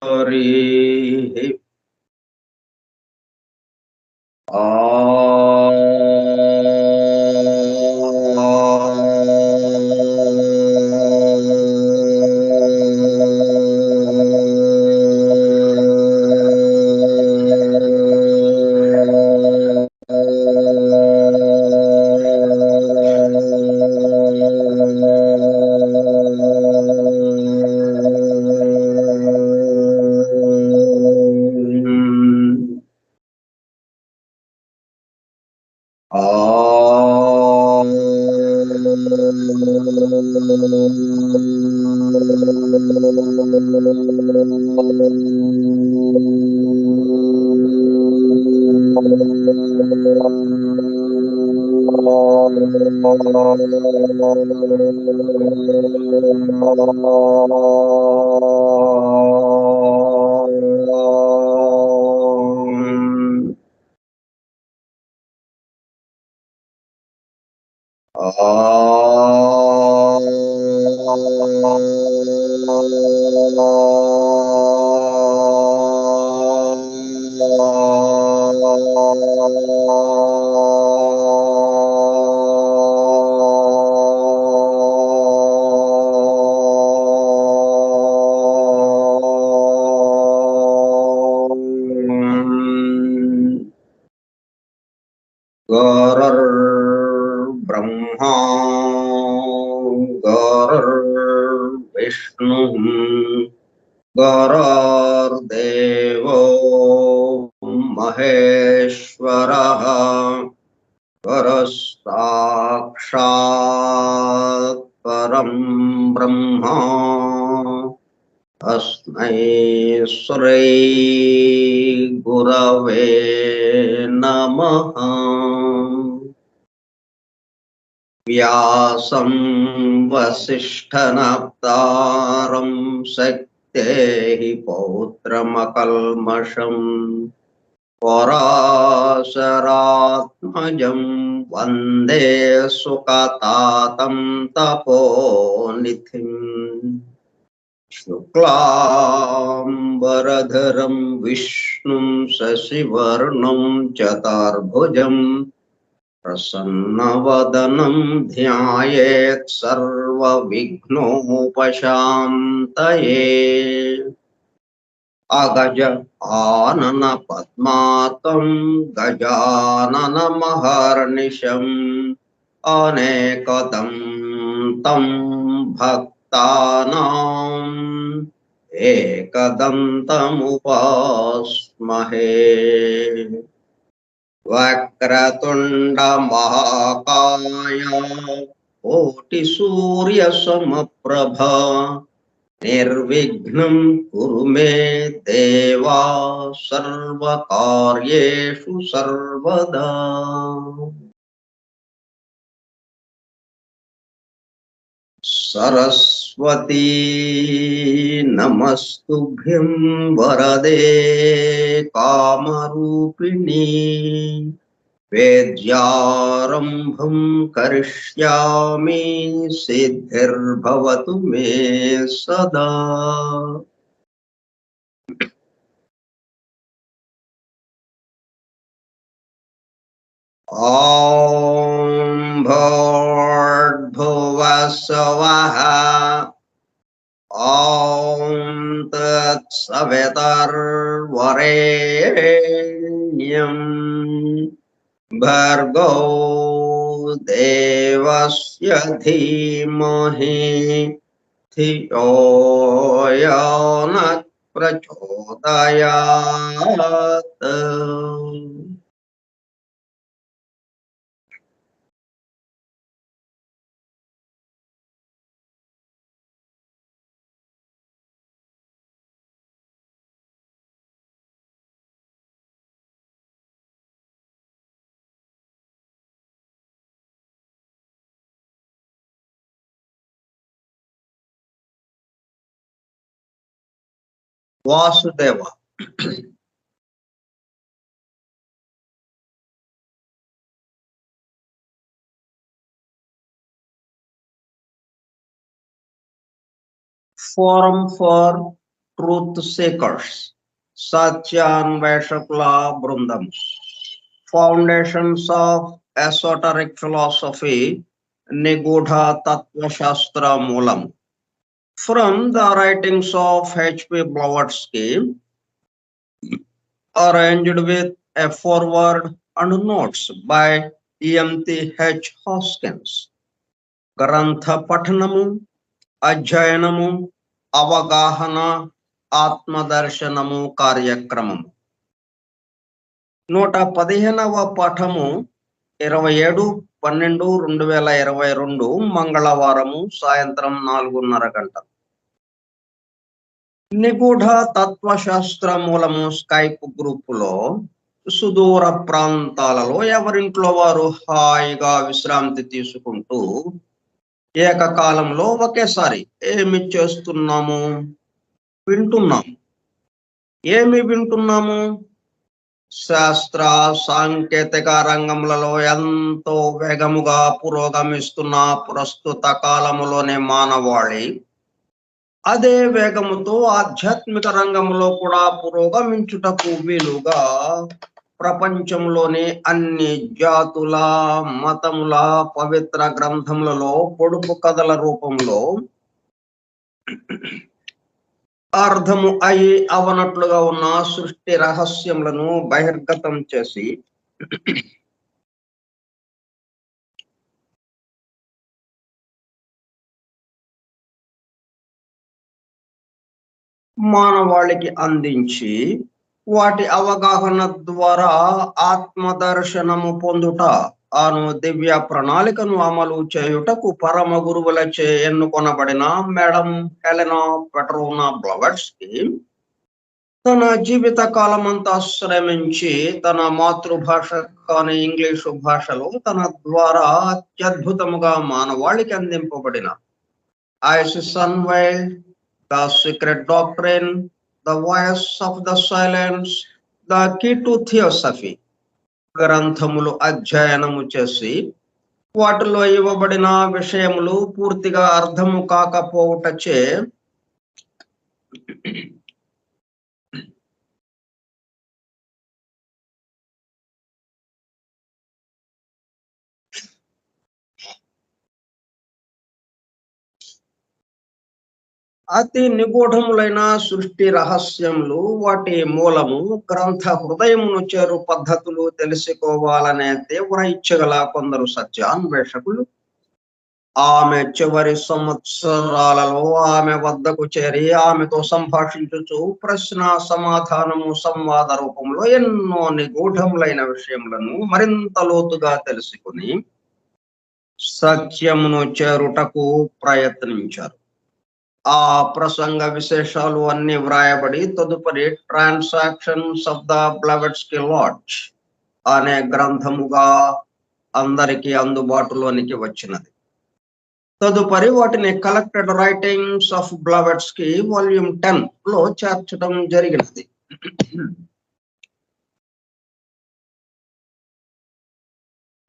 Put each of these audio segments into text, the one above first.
हरिः गुरुर्ब्रह्मा गुरुर्विष्णुः गुरुर्देवो महेश्वरः गुरुः साक्षात् परं ब्रह्म तस्मै श्री गुरवे नमः। व्यासं वसिष्ठनप्तारं शक्तेः पौत्रमकल्मषम् पराशरात्मजं वन्दे सुकतातं तपोनिधिम्। शुक्लाम्बरधरं विष्णुं शशिवर्णं चतुर्भुजं प्रसन्नवदनं ध्यायेत् सर्वविघ्नोपशान्तये। अगज आनन पद्मार्कं गजाननमहर्निशम् अनेकदं तं भक्तानाम् एकदन्तमुपास्महे। वक्रतुण्ड महाकाय कोटिसूर्यसमप्रभा निर्विघ्नं कुरु मे देवा सर्वकार्येषु सर्वदा। सरस्वती नमस्तुभ्यं वरदे कामरूपिणी वेद्यारम्भं करिष्यामि सिद्धिर्भवतु मे सदा। ॐ भूर्भुवः स्वः ॐ तत्सवितुर्वरेण्यं भर्गो देवस्य धीमहि धियो यो नः प्रचोदयात्। Vasudev forum for truth seekers, Satyanveshakula Brundam, foundations of esoteric philosophy, Nigudha Tattva Shastra Moolam. From the writings of H.P. Blavatsky, arranged with a foreword and notes by E.M.T.H. Hoskins. గ్రంథ పఠనము, అధ్యయనము, అవగాహన, ఆత్మదర్శనము కార్యక్రమము. 115వ పాఠము 27/12/2022 మంగళవారము సాయంత్రం 4:30 గంటలు. నిగూఢ తత్వశాస్త్ర మూలము స్కైప్ గ్రూపులో సుదూర ప్రాంతాలలో ఎవరింట్లో వారు హాయిగా విశ్రాంతి తీసుకుంటూ ఏకకాలంలో ఒకేసారి ఏమి చేస్తున్నాము? వింటున్నాము. ఏమి వింటున్నాము? శాస్త్ర సాంకేతిక రంగములలో ఎంతో వేగముగా పురోగమిస్తున్న ప్రస్తుత కాలములోనే మానవాళి అదే వేగముతో ఆధ్యాత్మిక రంగంలో కూడా పురోగమించుటకు వీలుగా ప్రపంచంలోని అన్ని జాతుల, మతముల పవిత్ర గ్రంథములలో పొడుపు కథల రూపంలో అర్థము అయి అవనట్లుగా ఉన్న సృష్టి రహస్యములను బహిర్గతం చేసి మానవాళికి అందించి వాటి అవగాహన ద్వారా ఆత్మదర్శనము పొందుట అను దివ్య ప్రణాళికను అమలు చేయుటకు పరమ గురువులచే ఎన్నుకొనబడిన మేడం హెలెనా పెట్రోనా బ్లవట్స్కీ తన జీవిత కాలమంతా శ్రమించి తన మాతృభాష కాని ఇంగ్లీషు భాషలో తన ద్వారా అత్యద్భుతముగా మానవాళికి అందింపబడిన Isis Unveiled, The Secret Doctrine, The Voice of the Silence, The Key to Theosophy గ్రంథములు అధ్యయనము చేసి వాటిలో ఇవ్వబడిన విషయములు పూర్తిగా అర్థము కాకపోవుటచే అతి నిగూఢములైన సృష్టి రహస్యములు, వాటి మూలము, గ్రంథ హృదయమును చేరు పద్ధతులు తెలుసుకోవాలనే తీవ్ర ఇచ్చగల కొందరు సత్యాన్వేషకులు ఆమె చివరి సంవత్సరాలలో ఆమె వద్దకు చేరి ఆమెతో సంభాషించుచు ప్రశ్న సమాధానము సంవాద రూపంలో ఎన్నో నిగూఢములైన విషయములను మరింత లోతుగా తెలుసుకుని సత్యమును చేరుటకు ప్రయత్నించారు. ఆ ప్రసంగ విశేషాలు అన్ని వ్రాయబడి తదుపరి ట్రాన్సాక్షన్స్ ఆఫ్ ద బ్లవట్స్కీ లాడ్జ్ అనే గ్రంథముగా అందరికీ అందుబాటులోనికి వచ్చినది. తదుపరి వాటిని కలెక్టెడ్ రైటింగ్స్ ఆఫ్ బ్లవట్స్కీ వాల్యూమ్ 10 లో చేర్చడం జరిగినది.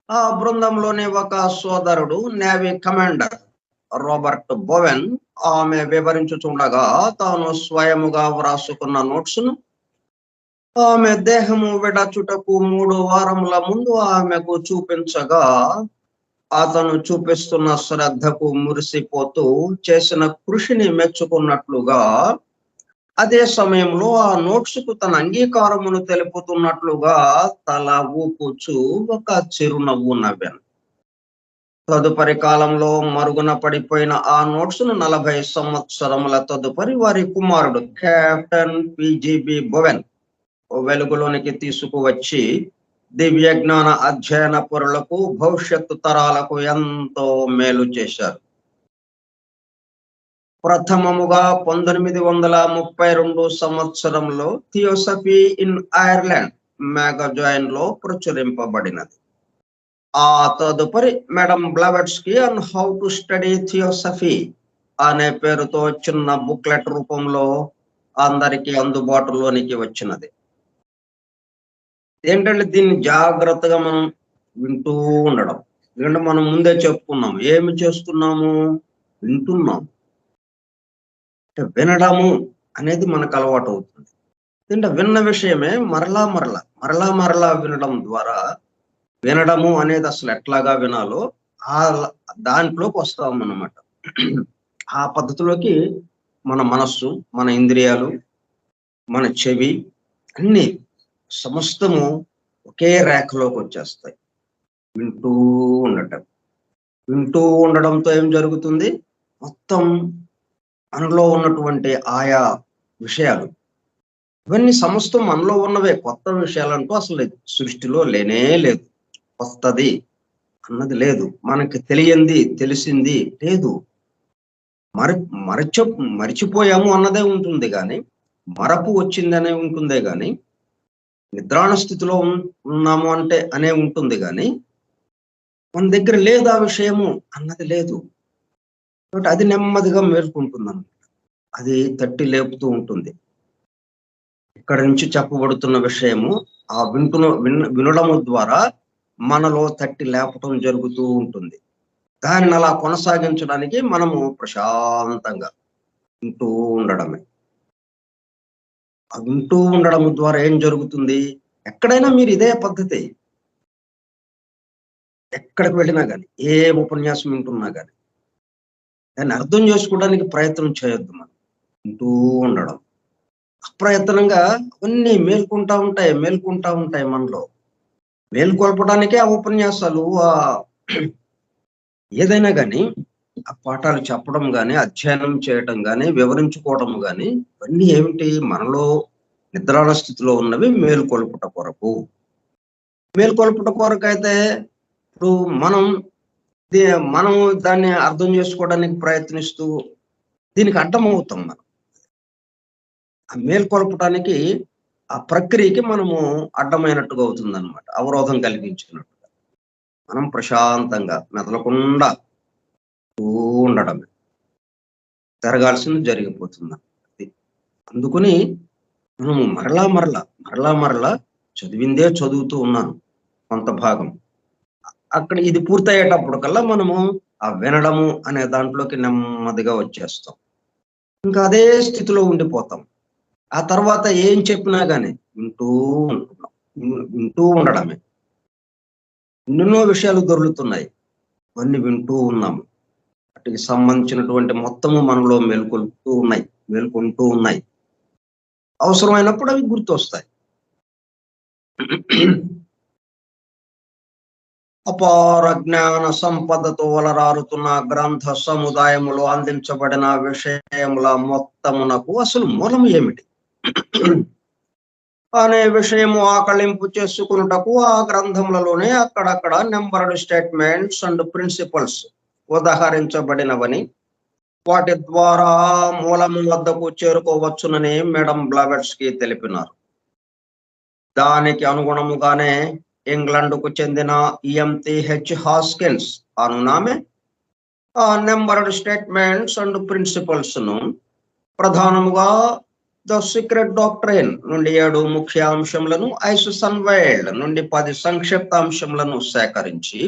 ఆ బృందంలోని ఒక సోదరుడు నేవీ కమాండర్ రాబర్ట్ బోవెన్ ఆమె వివరించుచుండగా తాను స్వయముగా వ్రాసుకున్న నోట్స్ను ఆమె దేహము విడచుటకు 3 వారముల ముందు ఆమెకు చూపించగా అతను చూపిస్తున్న శ్రద్ధకు మురిసిపోతూ చేసిన కృషిని మెచ్చుకున్నట్లుగా అదే సమయంలో ఆ నోట్స్ కు తన అంగీకారమును తెలుపుతున్నట్లుగా తల ఊపుచూ ఒక చిరునవ్వు నవ్వాను. తదుపరి కాలంలో మరుగున పడిపోయిన ఆ నోట్స్ ను 40 సంవత్సరముల తదుపరి వారి కుమారుడు కెప్టెన్ పిజిబి బోవెన్ వెలుగులోనికి తీసుకువచ్చి దివ్య జ్ఞాన అధ్యయన పరులకు, భవిష్యత్తు తరాలకు ఎంతో మేలు చేశారు. ప్రథమముగా 1932 సంవత్సరంలో థియోసఫీ ఇన్ ఐర్లాండ్ మ్యాగజైన్ లో ప్రచురింపబడినది. ఆ తదుపరి madam Blavatsky and how to study theosophy అనే పేరుతో చిన్న బుక్లెట్ రూపంలో అందరికీ అందుబాటులోనికి వచ్చినది. ఏంటంటే దీన్ని జాగ్రత్తగా మనం వింటూ ఉండడం. ఎందుకంటే మనం ముందే చెప్పుకున్నాం, ఏమి చేస్తున్నాము? వింటున్నాం. వినడము అనేది మనకు అలవాటు అవుతుంది. అంటే విన్న విషయమే మరలా వినడం ద్వారా, వినడము అనేది అసలు ఎట్లాగా వినాలో ఆ దాంట్లోకి వస్తామన్నమాట. ఆ పద్ధతిలోకి మన మనస్సు, మన ఇంద్రియాలు, మన చెవి అన్ని సమస్తము ఒకే రేఖలోకి వచ్చేస్తాయి. వింటూ ఉండటం. వింటూ ఉండడంతో ఏం జరుగుతుంది? మొత్తం మనలో ఉన్నటువంటి ఆయా విషయాలు, ఇవన్నీ సమస్తం మనలో ఉన్నవే. కొత్త విషయాలంటూ అసలు సృష్టిలో లేనే లేదు. కొత్తది అన్నది లేదు. మనకి తెలియంది, తెలిసింది లేదు. మరి మరిచిపోయాము అన్నదే ఉంటుంది గాని, మరపు వచ్చిందనే ఉంటుందే గాని, నిద్రాణ స్థితిలో ఉన్నాము అంటే అనే ఉంటుంది గాని, మన దగ్గర లేదు ఆ విషయము అన్నది లేదు. కాబట్టి అది నెమ్మదిగా మేల్కొంటుందన్నమాట. అది తట్టి లేపుతూ ఉంటుంది. ఇక్కడ నుంచి చెప్పబడుతున్న విషయము ఆ వినడము ద్వారా మనలో తట్టి లేపటం జరుగుతూ ఉంటుంది. దానిని అలా కొనసాగించడానికి మనము ప్రశాంతంగా వింటూ ఉండడమే. ఆ వింటూ ఉండడం ద్వారా ఏం జరుగుతుంది? ఎక్కడైనా మీరు ఇదే పద్ధతి. ఎక్కడికి వెళ్ళినా గాని, ఏ ఉపన్యాసం వింటున్నా గాని, దాన్ని అర్థం చేసుకోవడానికి ప్రయత్నం చేయొద్దు మనం. వింటూ ఉండడం. అప్రయత్నంగా అవన్నీ మేల్కుంటా ఉంటాయి మనలో. మేల్కొల్పడానికే ఆ ఉపన్యాసాలు, ఏదైనా గాని, ఆ పాఠాలు చెప్పడం గాని, అధ్యయనం చేయటం గాని, వివరించుకోవడం గాని, ఇవన్నీ ఏమిటి? మనలో నిద్రాణ స్థితిలో ఉన్నవి మేల్కొల్పుట కొరకు. మేల్కొల్పుట కొరకైతే ఇప్పుడు మనం మనం దాన్ని అర్థం చేసుకోవడానికి ప్రయత్నిస్తూ దీనికి అడ్డమవుతాం మనం. ఆ మేల్కొల్పటానికి, ఆ ప్రక్రియకి మనము అడ్డమైనట్టుగా అవుతుందన్నమాట. అవరోధం కలిగించినట్టుగా. మనం ప్రశాంతంగా మెదలకుండా ఉండడమే. జరగాల్సింది జరిగిపోతుంది. అందుకని మనము మరలా చదివిందే చదువుతూ ఉన్నాను కొంత భాగం. అక్కడ ఇది పూర్తయ్యేటప్పుడు కల్లా మనము ఆ వినడము అనే దాంట్లోకి నెమ్మదిగా వచ్చేస్తాం. ఇంకా అదే స్థితిలో ఉండిపోతాం. ఆ తర్వాత ఏం చెప్పినా గాని వింటూ ఉండడమే. ఎన్నెన్నో విషయాలు దొరుకుతున్నాయి. అవన్నీ వింటూ ఉన్నాము. వాటికి సంబంధించినటువంటి మొత్తము మనలో మేల్కొంటూ ఉన్నాయి. అవసరమైనప్పుడు అవి గుర్తొస్తాయి. అపార జ్ఞాన సంపదతో వలరారుతున్న గ్రంథ సముదాయములో అందించబడిన విషయముల మొత్తమునకు అసలు మూలము ఏమిటి అనే విషయము ఆకళింపు చేసుకున్నటకు ఆ గ్రంథములలోనే అక్కడక్కడ నెంబర్డ్ స్టేట్మెంట్స్ అండ్ ప్రిన్సిపల్స్ ఉదహరించబడినవని, వాటి ద్వారా మూలము వద్దకు చేరుకోవచ్చునని మేడం బ్లావెట్స్కీ తెలిపినారు. దానికి అనుగుణముగానే ఇంగ్లండ్కు చెందిన EMTH హాస్కిన్స్ అనునామె ఆ నెంబర్డ్ స్టేట్మెంట్స్ అండ్ ప్రిన్సిపల్స్ ను ప్రధానముగా ద సీక్రెట్ డాక్ట్రైన్ నుండి 7 ముఖ్య అంశములను, ఐసన్ వైల్డ్ నుండి 10 సంక్షిప్త అంశములను సేకరించి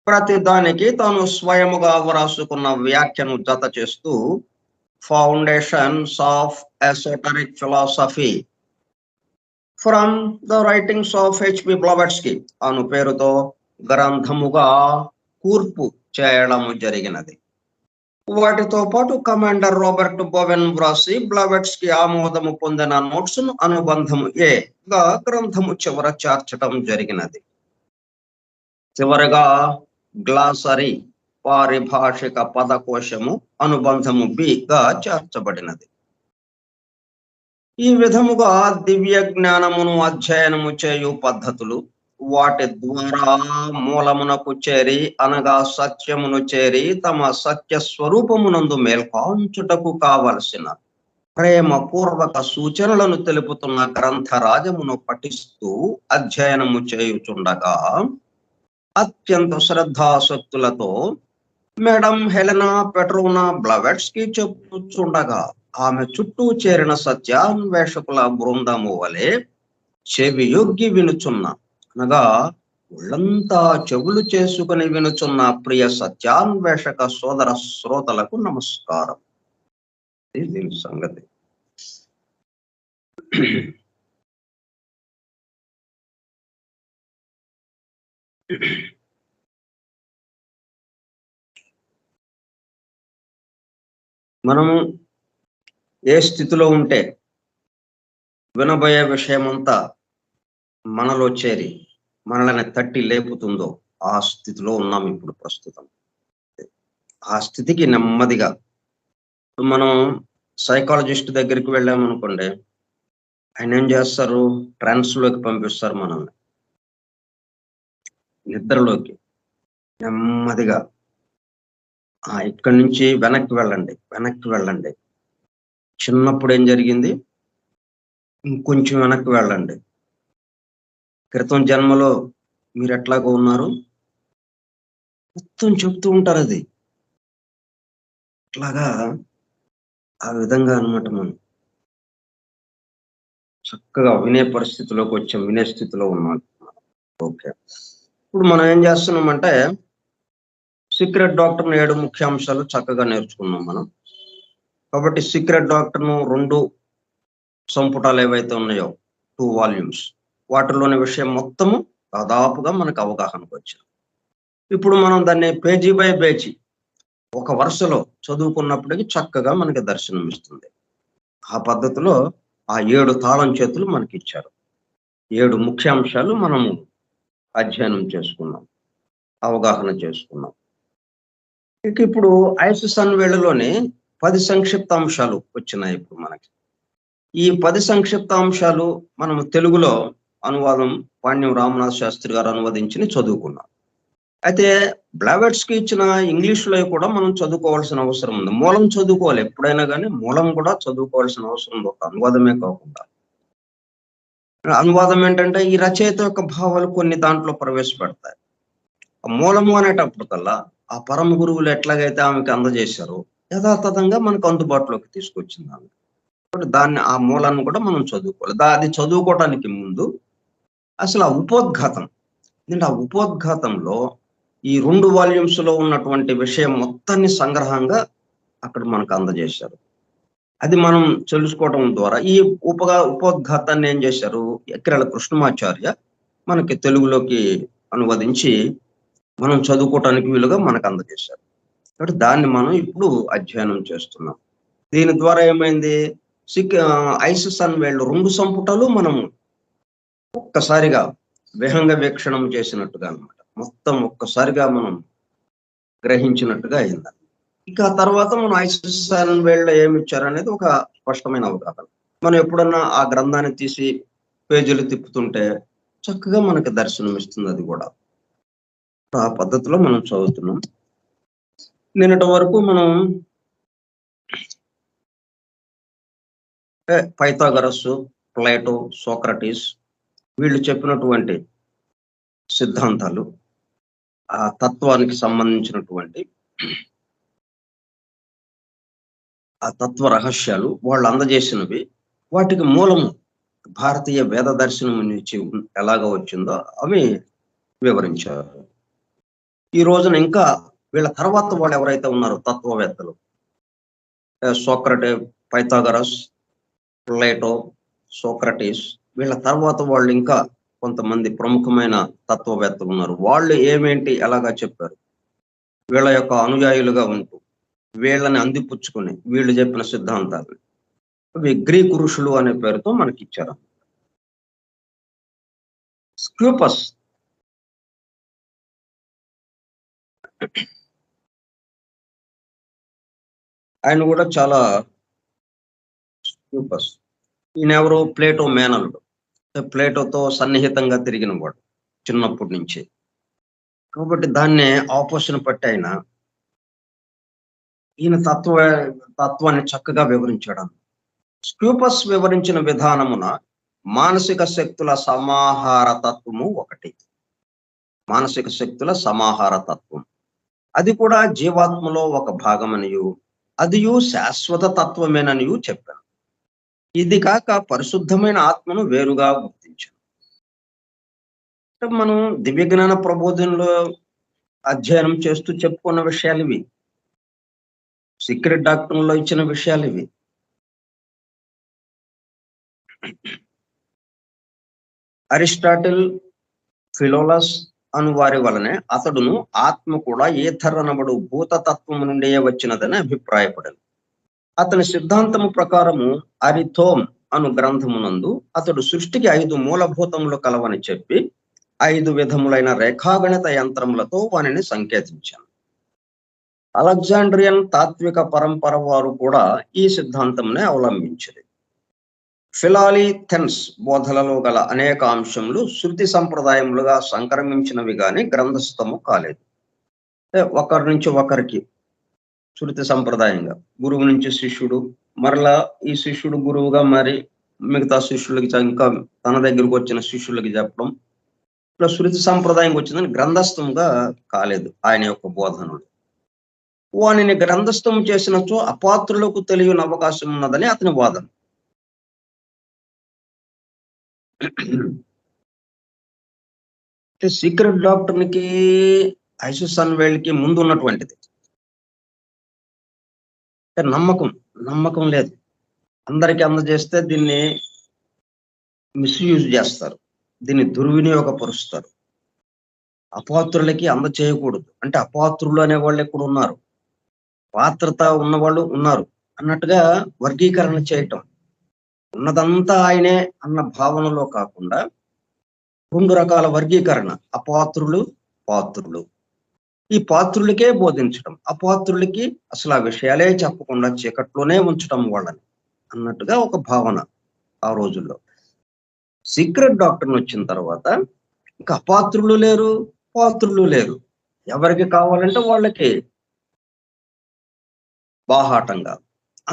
ప్రతి దానికి తాను స్వయముగా వ్రాసుకున్న వ్యాఖ్యను జత చేస్తూ foundations of esoteric philosophy from the writings of H.P. Blavatsky అను పేరుతో గ్రంథముగా కూర్పు చేయడము జరిగినది. వాటితో పాటు కమాండర్ రాబర్ట్ బోవెన్ వ్రాసి బ్లావెట్స్కీ ఆమోదము పొందిన నోట్స్ ను అనుబంధము A గా గ్రంథము చివర చేర్చడం జరిగినది. చివరగా గ్లాసరీ పారిభాషిక పదకోశము అనుబంధము B గా చేర్చబడినది. ఈ విధముగా దివ్య జ్ఞానమును అధ్యయనము చేయు పద్ధతులు, వాటి ద్వారా మూలమునకు చేరి అనగా సత్యమును చేరి తమ సత్య స్వరూపమునందు మేల్కాంచుటకు కావలసిన ప్రేమ పూర్వక సూచనలను తెలుపుతున్న గ్రంథరాజమును పఠిస్తూ అధ్యయనము చేయుచుండగా అత్యంత శ్రద్ధాసక్తులతో మేడం హెలెనా పెట్రోనా బ్లావెట్స్కీ చెప్పుచుండగా ఆమె చుట్టూ చేరిన సత్యాన్వేషకుల బృందము వలె చెవియొగ్గి వినుచున్న, అనగా ఒళ్ళంతా చెవులు చేసుకుని వినుచున్న ప్రియ సత్యాన్వేషక సోదర శ్రోతలకు నమస్కారం. దీని సంగతి. మనము ఏ స్థితిలో ఉంటే వినబోయే విషయమంతా మనలో చేరి మనల్ని తట్టి లేపుతుందో ఆ స్థితిలో ఉన్నాం ఇప్పుడు ప్రస్తుతం. ఆ స్థితికి నెమ్మదిగా మనం సైకాలజిస్ట్ దగ్గరికి వెళ్ళామనుకోండి, ఆయన ఏం చేస్తారు, ట్రాన్స్‌లోకి పంపిస్తారు మనల్ని. నిద్రలోకి నెమ్మదిగా ఇక్కడి నుంచి వెనక్కి వెళ్ళండి. చిన్నప్పుడు ఏం జరిగింది, ఇంకొంచెం వెనక్కి వెళ్ళండి. క్రితం జన్మలో మీరు ఎట్లాగో ఉన్నారు, మొత్తం చెప్తూ ఉంటారు అది. అట్లాగా ఆ విధంగా అన్నమాట మనం చక్కగా వినే పరిస్థితిలోకి వచ్చాం, వినే స్థితిలో ఉన్నాం. ఓకే. ఇప్పుడు మనం ఏం చేస్తున్నామంటే సీక్రెట్ డాక్టర్‌ని 7 ముఖ్యాంశాలు చక్కగా నేర్చుకున్నాం మనం. కాబట్టి సీక్రెట్ డాక్టర్‌ను 2 సంపుటాలు ఏవైతే ఉన్నాయో 2 వాల్యూమ్స్, వాటిలోని విషయం మొత్తము దాదాపుగా మనకు అవగాహనకు వచ్చింది. ఇప్పుడు మనం దాన్ని పేజీ బై పేజీ ఒక వరుసలో చదువుకున్నప్పటికీ చక్కగా మనకి దర్శనం ఇస్తుంది. ఆ పద్ధతిలో ఆ 7 తాళం చేతులు మనకిచ్చారు. 7 ముఖ్యాంశాలు మనము అధ్యయనం చేసుకున్నాం, అవగాహన చేసుకున్నాం. ఇక ఇప్పుడు ఐసిస్ అన్వేళలోని 10 సంక్షిప్తాంశాలు వచ్చినాయి ఇప్పుడు మనకి. ఈ 10 సంక్షిప్తాంశాలు మనం తెలుగులో అనువాదం పాణ్యం రామనాథ్ శాస్త్రి గారు అనువదించి చదువుకున్నాం. అయితే బ్లావెట్స్‌కి ఇచ్చిన ఇంగ్లీష్‌లో కూడా మనం చదువుకోవాల్సిన అవసరం ఉంది. మూలం చదువుకోవాలి ఎప్పుడైనా గానీ, మూలం కూడా చదువుకోవాల్సిన అవసరం ఉంది. ఒక అనువాదమే కాకుండా. అనువాదం ఏంటంటే ఈ రచయిత యొక్క భావాలు కొన్ని దాంట్లో ప్రవేశపెడతాయి. మూలము అనేటప్పటికల్లా ఆ పరమ గురువులు ఎట్లాగైతే ఆమెకి అందజేశారో యథాతథంగా మనకు అందుబాటులోకి తీసుకొచ్చింది ఆమె. కాబట్టి దాన్ని ఆ మూలాన్ని కూడా మనం చదువుకోవాలి. అది చదువుకోవడానికి ముందు అసలు ఆ ఉపోద్ఘాతం, ఆ ఉపోద్ఘాతంలో ఈ 2 వాల్యూమ్స్‌లో ఉన్నటువంటి విషయం మొత్తాన్ని సంగ్రహంగా అక్కడ మనకు అందజేశారు. అది మనం తెలుసుకోవడం ద్వారా ఈ ఉపోద్ఘాతాన్ని ఏం చేశారు, ఎక్కిరాల కృష్ణమాచార్య మనకి తెలుగులోకి అనువదించి మనం చదువుకోవటానికి వీలుగా మనకు అందజేశారు. కాబట్టి దాన్ని మనం ఇప్పుడు అధ్యయనం చేస్తున్నాం. దీని ద్వారా ఏమైంది, ఐసిస్ అన్వేల్డ్ 2 సంపుటాలు మనము ఒక్కసారిగా విహంగ వీక్షణం చేసినట్టుగా అన్నమాట. మొత్తం ఒక్కసారిగా మనం గ్రహించినట్టుగా అయింది. ఇక తర్వాత మనం ఐసిస్ అన్వేల్డ్ ఏమి ఇచ్చారనేది ఒక స్పష్టమైన అవగాహన. మనం ఎప్పుడన్నా ఆ గ్రంథాన్ని తీసి పేజీలు తిప్పుతుంటే చక్కగా మనకి దర్శనం ఇస్తుంది అది కూడా. ఆ పద్ధతిలో మనం చదువుతున్నాం. నిన్నటి వరకు మనం పైథాగరస్, ప్లేటో, సోక్రటీస్ వీళ్ళు చెప్పినటువంటి సిద్ధాంతాలు, ఆ తత్వానికి సంబంధించినటువంటి ఆ తత్వ రహస్యాలు వాళ్ళు అందజేసినవి, వాటికి మూలము భారతీయ వేద దర్శనం నుంచి ఎలాగ వచ్చిందో అవి వివరించారు. ఈ రోజున ఇంకా వీళ్ళ తర్వాత వాళ్ళు ఎవరైతే ఉన్నారో తత్వవేత్తలు, సోక్రటే, పైథాగరస్, ప్లేటో, సోక్రటీస్, వీళ్ళ తర్వాత వాళ్ళు ఇంకా కొంతమంది ప్రముఖమైన తత్వవేత్తలు ఉన్నారు. వాళ్ళు ఏమేంటి ఎలాగా చెప్పారు, వీళ్ళ యొక్క అనుయాయులుగా ఉంటూ వీళ్ళని అందిపుచ్చుకుని వీళ్ళు చెప్పిన సిద్ధాంతాలు అవి గ్రీకు ఋషులు అనే పేరుతో మనకి ఇచ్చారు. స్క్యూపస్ ఆయన కూడా చాలా స్క్యూపస్ ఈయన ఎవరు, ప్లేటో మేనల్లుడు. ప్లేటోతో సన్నిహితంగా తిరిగిన వాడు చిన్నప్పటి నుంచి. కాబట్టి దాన్నే ఆపోజిషన్ పట్టి ఈయన తత్వాన్ని చక్కగా వివరించాడు. స్క్యూపస్ వివరించిన విధానమున మానసిక శక్తుల సమాహార తత్వము ఒకటి. మానసిక శక్తుల సమాహార తత్వం అది కూడా జీవాత్మలో ఒక భాగమనియు అదియు శాశ్వత తత్వమేననియు చెప్పాను. ఇది కాక పరిశుద్ధమైన ఆత్మను వేరుగా గుర్తించాను. మనం దివ్య జ్ఞాన ప్రబోధనలో అధ్యయనం చేస్తూ చెప్పుకున్న విషయాలు ఇవి. సీక్రెట్ డాక్టర్లో ఇచ్చిన విషయాలు ఇవి. అరిస్టాటిల్, ఫిలోలస్ అను వారి వలనే అతడును ఆత్మ కూడా ఏథరనబడు భూతతత్వము నుండే వచ్చినదని అభిప్రాయపడను. అతని సిద్ధాంతము ప్రకారము అరిథోమ్ అను గ్రంథమునందు అతడు సృష్టికి 5 మూలభూతములు కలవని చెప్పి 5 విధములైన రేఖాగణిత యంత్రములతో వానిని సంకేతించాను. అలెగ్జాండ్రియన్ తాత్విక పరంపర వారు కూడా ఈ సిద్ధాంతంనే అవలంబించింది. ఫిలాలిథెన్స్ బోధలలో గల అనేక అంశములు శృతి సంప్రదాయములుగా సంక్రమించినవి గాని గ్రంథస్థము కాలేదు. ఒకరి నుంచి ఒకరికి శృతి సంప్రదాయంగా, గురువు నుంచి శిష్యుడు, మరలా ఈ శిష్యుడు గురువుగా మరి మిగతా శిష్యులకి ఇంకా తన దగ్గరకు వచ్చిన శిష్యులకి చెప్పడం, ఇట్లా శృతి సంప్రదాయంగా వచ్చిందని గ్రంథస్థంగా కాలేదు ఆయన యొక్క బోధనలు. వానిని గ్రంథస్థం చేసినచో అపాత్రులకు తెలియని అవకాశం ఉన్నదని అతని వాదన. సీక్రెట్ డాక్టర్కి ఐసిస్ అన్వేల్కి ముందు ఉన్నటువంటిది నమ్మకం లేదు. అందరికీ అందజేస్తే దీన్ని మిస్యూజ్ చేస్తారు, దీన్ని దుర్వినియోగపరుస్తారు. అపాత్రులకి అందచేయకూడదు అంటే అపాత్రులు అనేవాళ్ళు ఎక్కడ ఉన్నారు, పాత్రత ఉన్నవాళ్ళు ఉన్నారు అన్నట్టుగా వర్గీకరణ చేయటం. ఉన్నదంతా ఆయనే అన్న భావనలో కాకుండా 2 రకాల వర్గీకరణ, అపాత్రులు, పాత్రులు. ఈ పాత్రులకే బోధించడం, అపాత్రులకి అసలు ఆ విషయాలే చెప్పకుండా చీకట్లోనే ఉంచడం వాళ్ళని అన్నట్టుగా ఒక భావన ఆ రోజుల్లో. సీక్రెట్ డాక్టర్ వచ్చిన తర్వాత ఇంకా అపాత్రులు లేరు, పాత్రులు లేరు. ఎవరికి కావాలంటే వాళ్ళకి బాహాటంగా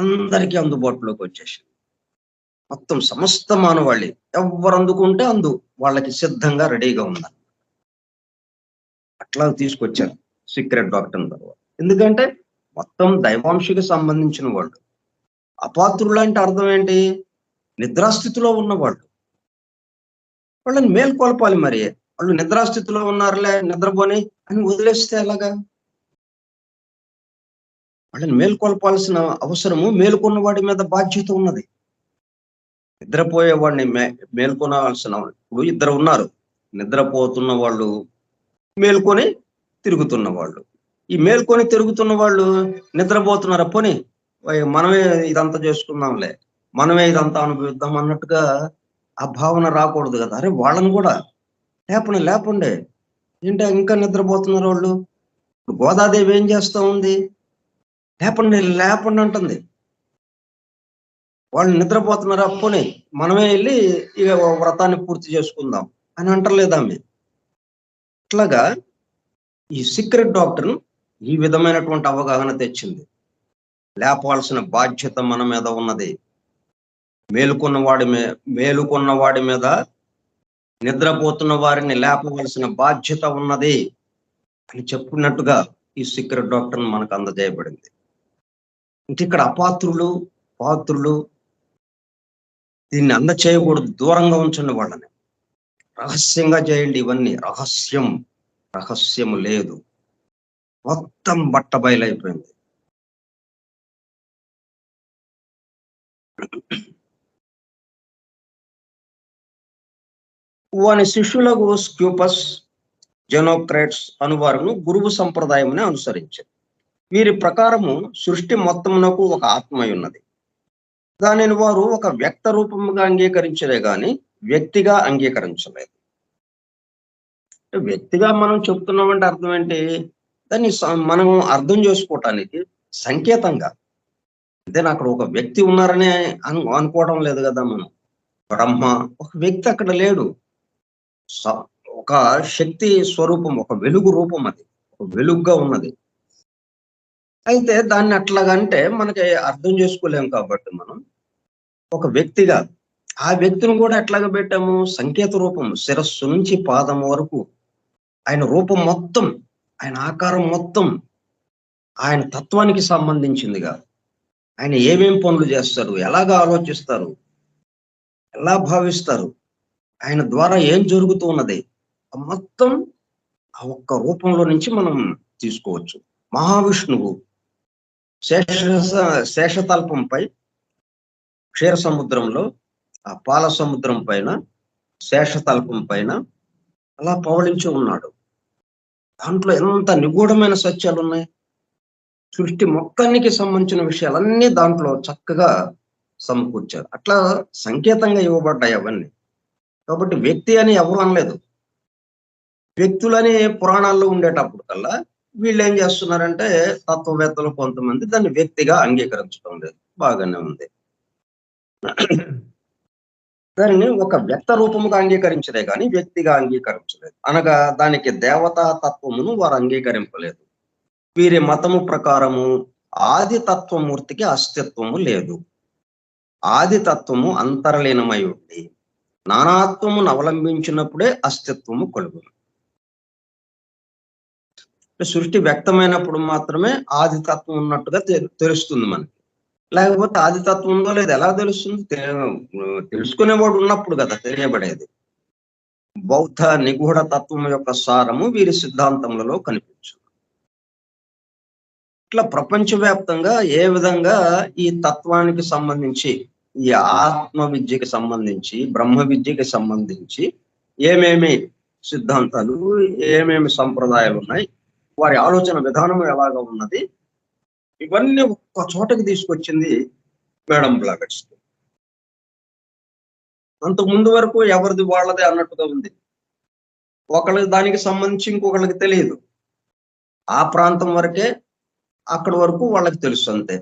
అందరికీ అందుబాటులోకి వచ్చేసింది. మొత్తం సమస్త మానవాళి ఎవరు అందుకుంటే వాళ్ళకి సిద్ధంగా రెడీగా ఉందని అట్లా తీసుకొచ్చారు సీక్రెట్ డాక్టర్ తర్వాత. ఎందుకంటే మొత్తం దైవాంశకి సంబంధించిన వాళ్ళు. అపాత్రులు అంటే అర్థం ఏంటి, నిద్రాస్థితిలో ఉన్నవాళ్ళు. వాళ్ళని మేల్కొల్పాలి. మరి వాళ్ళు నిద్రాస్థితిలో ఉన్నారులే, నిద్రపోని అని వదిలేస్తే ఎలాగా? వాళ్ళని మేల్కొల్పాల్సిన అవసరము మేలుకున్న వాడి మీద బాధ్యత ఉన్నది. నిద్రపోయేవాడిని మేల్కొనాల్సిన, ఇప్పుడు 2 ఉన్నారు, నిద్రపోతున్న వాళ్ళు, మేల్కొని తిరుగుతున్న వాళ్ళు. ఈ మేల్కొని తిరుగుతున్న వాళ్ళు నిద్రపోతున్నారా, పోనీ మనమే ఇదంతా చేసుకుందాంలే, మనమే ఇదంతా అనుభవిద్దాం అన్నట్టుగా ఆ భావన రాకూడదు కదా. అరే వాళ్ళని కూడా లేపండి. ఏంటో ఇంకా నిద్రపోతున్నారు వాళ్ళు. గోదాదేవి ఏం చేస్తా ఉంది, లేపండి అంటుంది. వాళ్ళు నిద్రపోతున్నారా, పోనీ మనమే వెళ్ళి ఇక వ్రతాన్ని పూర్తి చేసుకుందాం అని అంటలేదు ఆమె. ఇట్లాగా ఈ సీక్రెట్ డాక్టర్ ఈ విధమైనటువంటి అవగాహన తెచ్చింది. లేపాల్సిన బాధ్యత మన మీద ఉన్నది. మేలుకున్న వాడి మీద నిద్రపోతున్న వారిని లేపవలసిన బాధ్యత ఉన్నది అని చెప్పినట్టుగా ఈ సీక్రెట్ డాక్టర్ మనకు అందజేయబడింది. ఇంక ఇక్కడ అపాత్రులు, పాత్రులు దీన్ని అందచేయకూడదు, దూరంగా ఉంచండి వాళ్ళని. రహస్యంగా చేయండి. ఇవన్నీ రహస్యము లేదు, మొత్తం బట్టబయలైపోయింది. వాని శిష్యులకు స్క్యూపస్, జెనోక్రేట్స్ అనువారును గురువు సంప్రదాయమునే అనుసరించారు. వీరి ప్రకారము సృష్టి మొత్తమునకు ఒక ఆత్మ ఉన్నది. దానిని వారు ఒక వ్యక్త రూపముగా అంగీకరించలే గాని వ్యక్తిగా అంగీకరించలేదు. వ్యక్తిగా మనం చెప్తున్నామంటే అర్థం ఏంటి, దాన్ని మనం అర్థం చేసుకోవటానికి సంకేతంగా. అంతేనా, అక్కడ ఒక వ్యక్తి ఉన్నారని అనుకోవడం లేదు కదా మనం. బ్రహ్మ ఒక వ్యక్తి అక్కడ లేడు, ఒక శక్తి స్వరూపం, ఒక వెలుగు రూపం, అది ఒక వెలుగుగా ఉన్నది. అయితే దాన్ని అట్లాగంటే మనకి అర్థం చేసుకోలేము కాబట్టి మనం ఒక వ్యక్తిగా ఆ వ్యక్తిని కూడా ఎట్లాగా పెట్టాము, సంకేత రూపం, శిరస్సు నుంచి పాదం వరకు ఆయన రూపం మొత్తం, ఆయన ఆకారం మొత్తం ఆయన తత్వానికి సంబంధించిందిగా. ఆయన ఏమేం పనులు చేస్తారు, ఎలాగా ఆలోచిస్తారు, ఎలా భావిస్తారు, ఆయన ద్వారా ఏం జరుగుతూ ఉన్నది మొత్తం ఆ ఒక్క రూపంలో నుంచి మనం తీసుకోవచ్చు. మహావిష్ణువు శేషతల్పంపై క్షీర సముద్రంలో ఆ పాల సముద్రం పైన, శేషతల్పం పైన అలా పవళించి ఉన్నాడు. దాంట్లో ఎంత నిగూఢమైన సత్యాలు ఉన్నాయి. సృష్టి మొత్తానికి సంబంధించిన విషయాలన్నీ దాంట్లో చక్కగా సమకూర్చారు. అట్లా సంకేతంగా ఇవ్వబడ్డాయి అవన్నీ. కాబట్టి వ్యక్తి అని ఎవరు అనలేదు. వ్యక్తులని పురాణాల్లో ఉండేటప్పుడు కల్లా వీళ్ళు ఏం చేస్తున్నారంటే, తత్వవేత్తలు కొంతమంది దాన్ని వ్యక్తిగా అంగీకరించడం లేదు. బాగానే ఉంది. దానిని ఒక వ్యక్త రూపముగా అంగీకరించలే కానీ వ్యక్తిగా అంగీకరించలేదు. అనగా దానికి దేవతా తత్వమును వారు అంగీకరింపలేదు. వీరి మతము ప్రకారము ఆది తత్వమూర్తికి అస్తిత్వము లేదు. ఆది తత్వము అంతర్లీనమై ఉండి నానాత్వమును అవలంబించినప్పుడే అస్తిత్వము కలుగును. సృష్టి వ్యక్తమైనప్పుడు మాత్రమే ఆది తత్వం ఉన్నట్టుగా తెలుస్తుంది మనకి. లేకపోతే ఆది తత్వం ఉందో లేదో ఎలా తెలుస్తుంది? తెలుసుకునేవాడు ఉన్నప్పుడు కదా తెలియబడేది. బౌద్ధ నిగూఢ తత్వం యొక్క సారము వీరి సిద్ధాంతములలో కనిపించు. ఇట్లా ప్రపంచవ్యాప్తంగా ఏ విధంగా ఈ తత్వానికి సంబంధించి, ఈ ఆత్మ విద్యకి సంబంధించి, బ్రహ్మ విద్యకి సంబంధించి ఏమేమి సిద్ధాంతాలు, ఏమేమి సంప్రదాయాలు ఉన్నాయి, వారి ఆలోచన విధానం ఎలాగా ఉన్నది, ఇవన్నీ ఒక్క చోటకి తీసుకొచ్చింది మేడం బ్లావెట్స్కి. అంతకు ముందు వరకు ఎవరిది వాళ్ళదే అన్నట్టుగా ఉంది. ఒకళ్ళకి దానికి సంబంధించి ఇంకొకళ్ళకి తెలియదు. ఆ ప్రాంతం వరకే, అక్కడి వరకు వాళ్ళకి తెలుసు అంతే.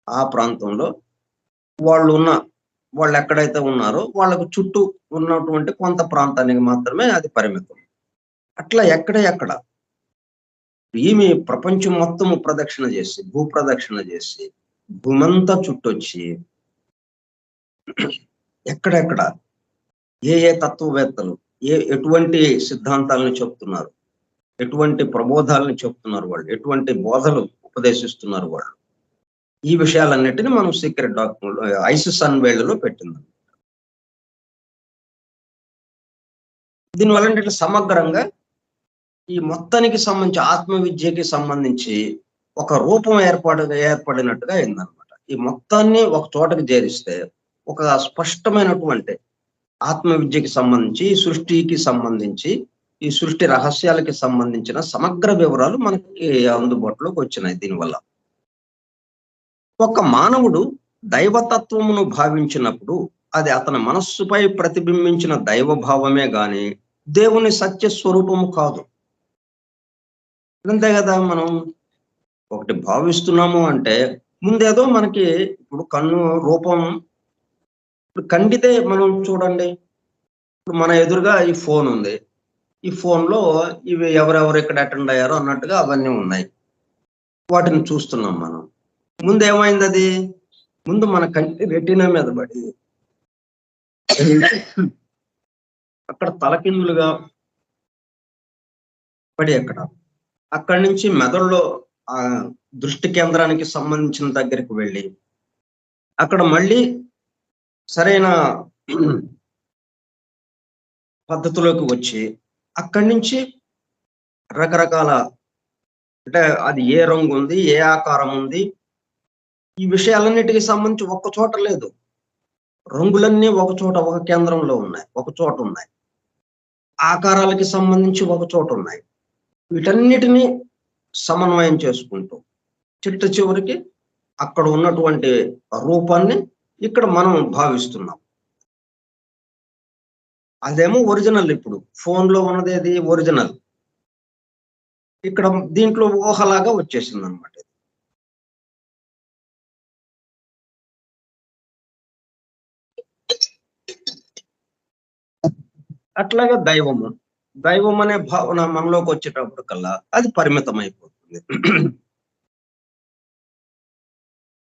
ఆ ప్రాంతంలో వాళ్ళు ఎక్కడైతే ఉన్నారో వాళ్ళకు చుట్టూ ఉన్నటువంటి కొంత ప్రాంతానికి మాత్రమే అది పరిమితం. అట్లా ఎక్కడ ఈమె ప్రపంచం మొత్తము ప్రదక్షిణ చేసి, భూప్రదక్షిణ చేసి, భూమంతా చుట్టొచ్చి ఎక్కడెక్కడ ఏ తత్వవేత్తలు ఎటువంటి సిద్ధాంతాలను చెప్తున్నారు, ఎటువంటి ప్రబోధాలను చెప్తున్నారు, వాళ్ళు ఎటువంటి బోధలు ఉపదేశిస్తున్నారు వాళ్ళు, ఈ విషయాలన్నిటిని మనం సీక్రెట్ డాక్యుమెంట్ ఐసిస్ అన్వేళ్లలో పెట్టింది. దీనివల్ల ఏంటంటే సమగ్రంగా ఈ మొత్తానికి సంబంధించి ఆత్మ విద్యకి సంబంధించి ఒక రూపం ఏర్పడినట్టుగా అయిందనమాట. ఈ మొత్తాన్ని ఒక చోటకి చేరిస్తే ఒక స్పష్టమైనటువంటి ఆత్మ విద్యకి సంబంధించి, సృష్టికి సంబంధించి, ఈ సృష్టి రహస్యాలకి సంబంధించిన సమగ్ర వివరాలు మనకి అందుబాటులోకి వచ్చినాయి. దీనివల్ల ఒక మానవుడు దైవతత్వమును భావించినప్పుడు అది అతని మనస్సుపై ప్రతిబింబించిన దైవభావమే గాని దేవుని సత్య స్వరూపము కాదు. అంతే కదా, మనం ఒకటి భావిస్తున్నాము అంటే ముందేదో మనకి ఇప్పుడు కన్ను రూపం కండితే మనం చూడండి, ఇప్పుడు మన ఎదురుగా ఈ ఫోన్ ఉంది. ఈ ఫోన్లో ఇవి ఎవరెవరు ఇక్కడ అటెండ్ అయ్యారో అన్నట్టుగా అవన్నీ ఉన్నాయి. వాటిని చూస్తున్నాం మనం. ముందు ఏమైంది? అది ముందు మన కంటి రెటీనా మీద పడి అక్కడ తలకిందులుగా పడి అక్కడి నుంచి మెదడులో ఆ దృష్టి కేంద్రానికి సంబంధించిన దగ్గరికి వెళ్ళి అక్కడ మళ్ళీ సరైన పద్ధతిలోకి వచ్చి అక్కడి నుంచి రకరకాల, అంటే అది ఏ రంగు ఉంది, ఏ ఆకారం ఉంది, ఈ విషయాలన్నిటికి సంబంధించి ఒక్క చోట లేదు. రంగులన్నీ ఒక చోట, ఒక కేంద్రంలో ఉన్నాయి, ఒక చోట ఉన్నాయి. ఆకారాలకి సంబంధించి ఒక చోట ఉన్నాయి. వీటన్నిటినీ సమన్వయం చేసుకుంటూ చిట్ట చివరికి అక్కడ ఉన్నటువంటి రూపాన్ని ఇక్కడ మనం భావిస్తున్నాం. అదేమో ఒరిజినల్. ఇప్పుడు ఫోన్లో ఉన్నది ఏది ఒరిజినల్, ఇక్కడ దీంట్లో ఊహలాగా వచ్చేసింది అనమాట. అట్లాగే దైవం అనే భావన మనలోకి వచ్చేటప్పుడు కల్లా అది పరిమితం అయిపోతుంది.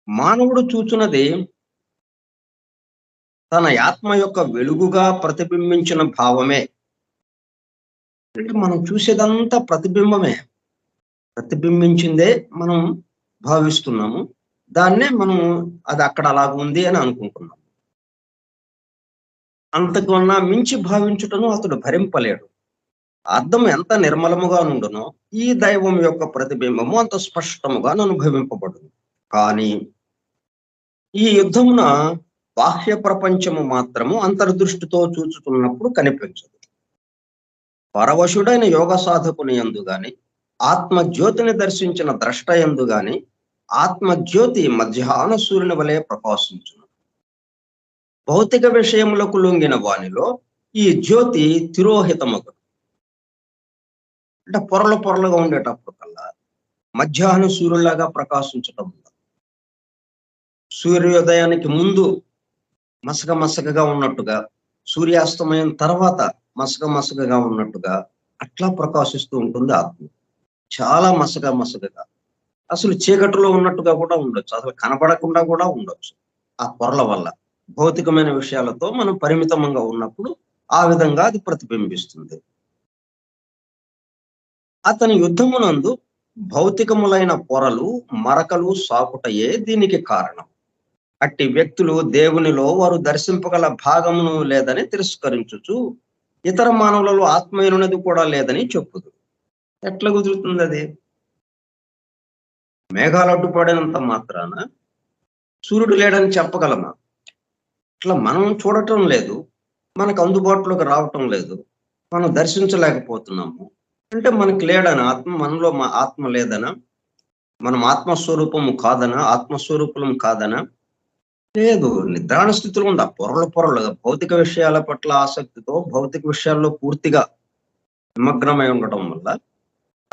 మానవుడు చూచున్నది తన ఆత్మ యొక్క వెలుగుగా ప్రతిబింబించిన భావమే. అంటే మనం చూసేదంతా ప్రతిబింబమే, ప్రతిబింబించిందే మనం భావిస్తున్నాము. దాన్నే మనం అది అక్కడ అలాగ ఉంది అని అనుకుంటున్నాం. అంతకన్నా మించి భావించుటను అతడు భరింపలేడు. అర్థం ఎంత నిర్మలముగా నుండునో ఈ దైవం యొక్క ప్రతిబింబము అంత స్పష్టముగా అనుభవింపబడును. కానీ ఈ యుద్ధమున బాహ్య ప్రపంచము మాత్రము అంతర్దృష్టితో చూచుతున్నప్పుడు కనిపించదు. పరవశుడైన యోగ సాధకుని యందు గాని, ఆత్మజ్యోతిని దర్శించిన ద్రష్ట యందు గాని, ఆత్మజ్యోతి మధ్యాహ్న సూర్యుని వలె ప్రకాశించును. భౌతిక విషయములకు లొంగిన వానిలో ఈ జ్యోతి తిరోహితమగు. అంటే పొరలు పొరలుగా ఉండేటప్పుడు కల్లా మధ్యాహ్న సూర్యులాగా ప్రకాశించటం. సూర్యోదయానికి ముందు మసక మసకగా ఉన్నట్టుగా, సూర్యాస్తమయం తర్వాత మసక మసకగా ఉన్నట్టుగా అట్లా ప్రకాశిస్తూ ఉంటుంది ఆత్మ. చాలా మసకగా అసలు చీకటిలో ఉన్నట్టుగా కూడా ఉండొచ్చు, అసలు కనపడకుండా కూడా ఉండొచ్చు. ఆ పొరల వల్ల భౌతికమైన విషయాలతో మనం పరిమితంగా ఉన్నప్పుడు ఆ విధంగా అది ప్రతిబింబిస్తుంది. అతని యుద్ధమునందు భౌతికములైన పొరలు మరకలు సాకుటయే దీనికి కారణం. అట్టి వ్యక్తులు దేవునిలో వారు దర్శింపగల భాగమును లేదని తిరస్కరించుచు ఇతర మానవులలో ఆత్మీయునది కూడా లేదని చెప్పుదు. ఎట్లా కుదురుతుంది అది? మేఘాలు అడ్డుపడినంత మాత్రాన సూర్యుడు లేడని చెప్పగలమా? ఇట్లా మనం చూడటం లేదు, మనకు అందుబాటులోకి రావటం లేదు, మనం దర్శించలేకపోతున్నాము అంటే మనకి లేడనా? మనలో ఆత్మ లేదనా? మనం ఆత్మస్వరూపము కాదనా? ఆత్మస్వరూపం కాదనా? లేదు. నిద్రాణ స్థితిలో ఉంది. ఆ పొరలు భౌతిక విషయాల పట్ల ఆసక్తితో భౌతిక విషయాల్లో పూర్తిగా నిమగ్నమై ఉండటం వల్ల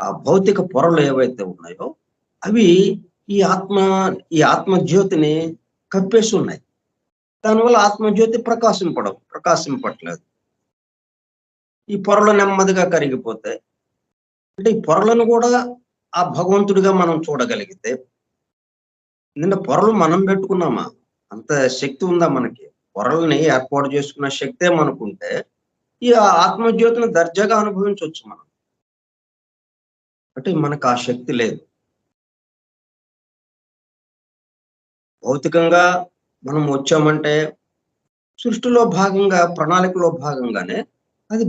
ఆ భౌతిక పొరలు ఏవైతే ఉన్నాయో అవి ఈ ఆత్మ జ్యోతిని కప్పేసి ఉన్నాయి. దానివల్ల ఆత్మజ్యోతి ప్రకాశింపట్లేదు. ఈ పొరలు నెమ్మదిగా కరిగిపోతాయి. అంటే ఈ పొరలను కూడా ఆ భగవంతుడిగా మనం చూడగలిగితే, నిన్న పొరలు మనం పెట్టుకున్నామా? అంత శక్తి ఉందా మనకి? పొరల్ని ఏర్పాటు చేసుకున్న శక్తే మనకుంటే ఈ ఆత్మజ్యోతిని దర్జాగా అనుభవించవచ్చు మనం. అంటే మనకు ఆ శక్తి లేదు. భౌతికంగా మనం వచ్చామంటే సృష్టిలో భాగంగా, ప్రణాళికలో భాగంగానే అది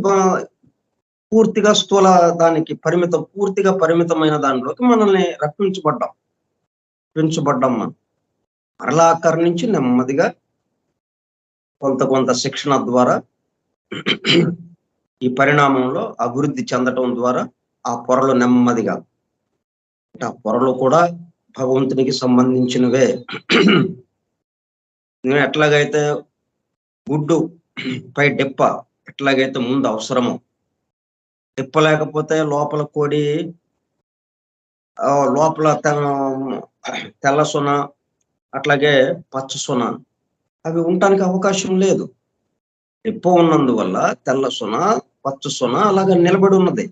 పూర్తిగా స్థూల దానికి పూర్తిగా పరిమితమైన దానిలోకి మనల్ని పెంచబడ్డాం మనం. మరలా అక్కడి నుంచి నెమ్మదిగా కొంత శిక్షణ ద్వారా ఈ పరిణామంలో అభివృద్ధి చెందటం ద్వారా ఆ పొరలు నెమ్మదిగా, ఆ పొరలు కూడా భగవంతునికి సంబంధించినవే. ఎట్లాగైతే గుడ్డు పై డెప్ప ఎట్లాగైతే ముందు అవసరమో, డెప్ప లేకపోతే లోపల కోడి లోపల తెల్ల సొన అట్లాగే పచ్చ సొన అవి ఉండటానికి అవకాశం లేదు. డెప్ప ఉన్నందువల్ల తెల్ల సొన పచ్చ సొన అలాగే నిలబడి ఉన్నది,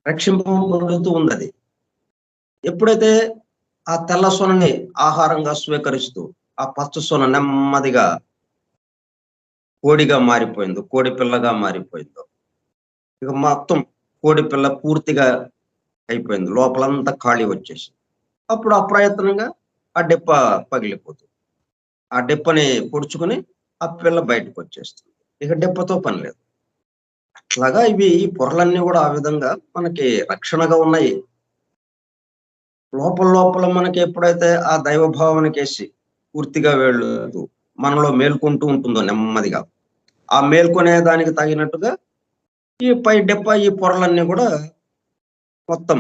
రక్షింపబడుతూ ఉన్నది. ఎప్పుడైతే ఆ తెల్ల సొనని ఆహారంగా స్వీకరిస్తూ ఆ పచ్చ సొన నెమ్మదిగా కోడిగా మారిపోయిందో, కోడి పిల్లగా మారిపోయిందో, ఇక మొత్తం కోడి పిల్ల పూర్తిగా అయిపోయింది, లోపలంతా ఖాళీ వచ్చేసి అప్పుడు అప్రయత్నంగా ఆ డెప్ప పగిలిపోతుంది. ఆ డెప్పని పొడుచుకొని ఆ పిల్ల బయటకు వచ్చేస్తుంది. ఇక డెప్పతో పని లేదు. అట్లాగా ఈ పొరలన్నీ కూడా ఆ విధంగా మనకి రక్షణగా ఉన్నాయి. లోపల మనకి ఎప్పుడైతే ఆ దైవ భావనకేసి పూర్తిగా వెళ్ళు మనలో మేల్కొంటూ ఉంటుందో నెమ్మదిగా, ఆ మేల్కొనే దానికి తగినట్టుగా ఈ పై డెప్ప ఈ పొరలన్నీ కూడా మొత్తం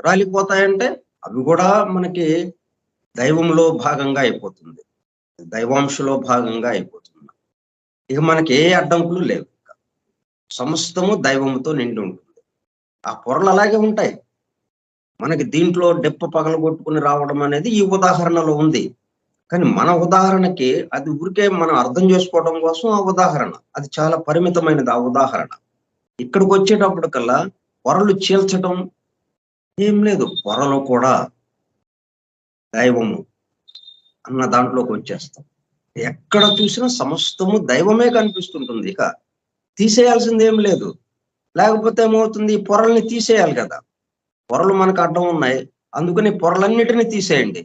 రాలిపోతాయంటే అవి కూడా మనకి దైవంలో భాగంగా అయిపోతుంది, దైవాంశలో భాగంగా అయిపోతుంది. ఇక మనకి ఏ అడ్డంకులు లేవు, సమస్తము దైవముతో నిండి ఉంటుంది. ఆ పొరలు అలాగే ఉంటాయి. మనకి దీంట్లో డెప్ప పగలగొట్టుకుని రావడం అనేది ఈ ఉదాహరణలో ఉంది. కానీ మన ఉదాహరణకి అది ఊరికే మనం అర్థం చేసుకోవడం కోసం ఆ ఉదాహరణ, అది చాలా పరిమితమైనది ఆ ఉదాహరణ. ఇక్కడికి వచ్చేటప్పటికల్లా పొరలు చీల్చడం ఏం లేదు, పొరలు కూడా దైవము అన్న దాంట్లోకి వచ్చేస్తాం. ఎక్కడ చూసినా సమస్తము దైవమే కనిపిస్తుంటుంది. ఇక తీసేయాల్సింది ఏం లేదు. లేకపోతే ఏమవుతుంది, పొరల్ని తీసేయాలి కదా, పొరలు మనకు అడ్డం ఉన్నాయి, అందుకని పొరలన్నిటిని తీసేయండి,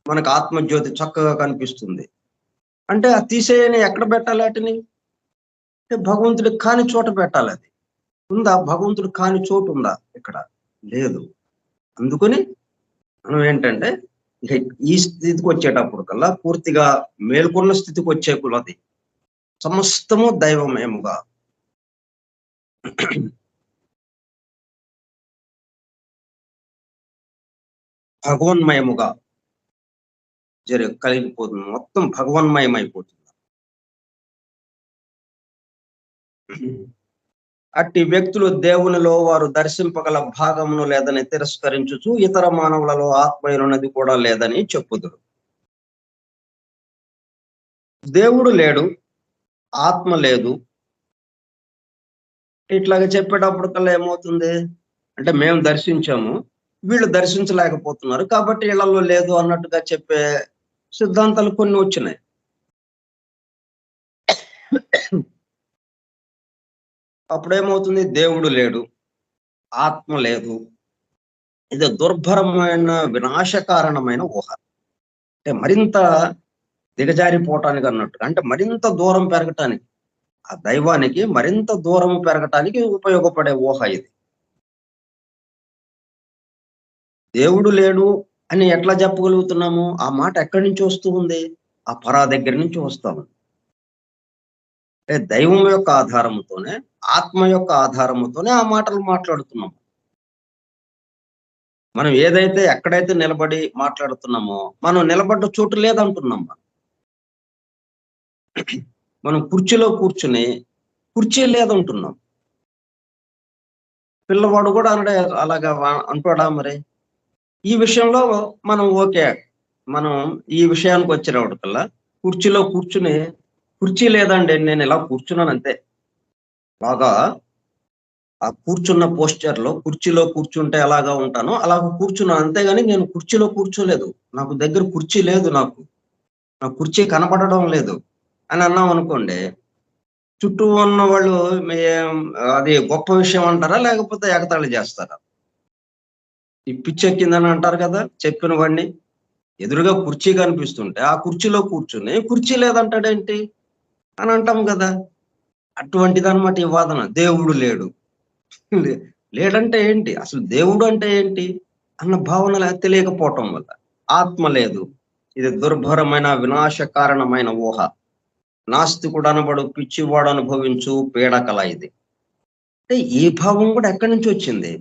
మనకు ఆత్మజ్యోతి చక్కగా కనిపిస్తుంది అంటే ఆ తీసేయని ఎక్కడ పెట్టాలి వాటిని? అంటే భగవంతుడికి కాని చోట పెట్టాలి. అది ఉందా? భగవంతుడు కాని చోటు ఉందా? ఇక్కడ లేదు. అందుకని మనం ఏంటంటే ఇక ఈ స్థితికి వచ్చేటప్పుడు కల్లా పూర్తిగా మేల్కొన్న స్థితికి వచ్చే కులది సమస్తము దైవమయముగా భగవన్మయముగా కలిగిపోతుంది. మొత్తం భగవన్మయం అయిపోతుంది. అట్టి వ్యక్తులు దేవునిలో వారు దర్శింపగల భాగమును లేదని తిరస్కరించుచు ఇతర మానవులలో ఆత్మయున్నది కూడా లేదని చెప్పుదురు. దేవుడు లేడు, ఆత్మ లేదు, ఇట్లాగ చెప్పేటప్పుడు కల్లా ఏమవుతుంది అంటే మేము దర్శించాము, వీళ్ళు దర్శించలేకపోతున్నారు కాబట్టి ఇళ్లలో లేదు అన్నట్టుగా చెప్పే సిద్ధాంతాలు కొన్ని వచ్చినాయి. అప్పుడేమవుతుంది, దేవుడు లేడు, ఆత్మ లేదు, ఇది దుర్భరమైన వినాశకారణమైన ఊహ. అంటే మరింత దిగజారిపోవటానికి అన్నట్టు, అంటే మరింత దూరం పెరగటానికి, ఆ దైవానికి మరింత దూరం పెరగటానికి ఉపయోగపడే ఊహ ఇది. దేవుడు లేడు అని ఎట్లా చెప్పగలుగుతున్నాము? ఆ మాట ఎక్కడి నుంచి వస్తూ ఉంది? ఆ పరా దగ్గర నుంచి వస్తా ఉంది. అంటే దైవం యొక్క ఆధారముతోనే, ఆత్మ యొక్క ఆధారముతోనే ఆ మాటలు మాట్లాడుతున్నాము. మనం ఏదైతే ఎక్కడైతే నిలబడి మాట్లాడుతున్నామో, మనం నిలబడ్డ చోటు లేదంటున్నాం. మనం కుర్చీలో కూర్చుని కుర్చీ లేదంటున్నాం. పిల్లవాడు కూడా అనడే అలాగా అంటాడా మరి? ఈ విషయంలో మనం ఓకే. మనం ఈ విషయానికి వచ్చినప్పటికల్లా కుర్చీలో కూర్చుని, కుర్చీ లేదండి నేను ఇలా కూర్చున్నాను అంతే. బాగా ఆ కూర్చున్న పోస్చర్‌లో కుర్చీలో కూర్చుంటే ఎలాగా ఉంటానో అలాగ కూర్చున్నాను. అంతేగాని నేను కుర్చీలో కూర్చోలేదు. నాకు దగ్గర కుర్చీ లేదు నాకు. నాకు కుర్చీ కనపడడం లేదు అని అన్నామనుకోండి, చుట్టూ ఉన్న వాళ్ళు అది గొప్ప విషయం అంటారా? లేకపోతే ఎగతాళి చేస్తారా? ఈ పిచ్చెక్కిందని అంటారు కదా! చెప్పిన వాడిని. ఎదురుగా కుర్చీ కనిపిస్తుంటే ఆ కుర్చీలో కూర్చొని కుర్చీ లేదంటాడేంటి అని అంటాం కదా! అటువంటిదన్నమాట ఈ వాదన. దేవుడు లేడు. లేడంటే ఏంటి? అసలు దేవుడు అంటే ఏంటి? అన్న భావన తెలియకపోవటం వల్ల. ఆత్మ లేదు. ఇది దుర్భరమైన వినాశకారణమైన ఊహ. నాస్తికుడు అనబడు పిచ్చివాడు అనుభవించు పీడకల ఇది. అంటే ఈ భావం కూడా ఎక్కడి నుంచి వచ్చింది?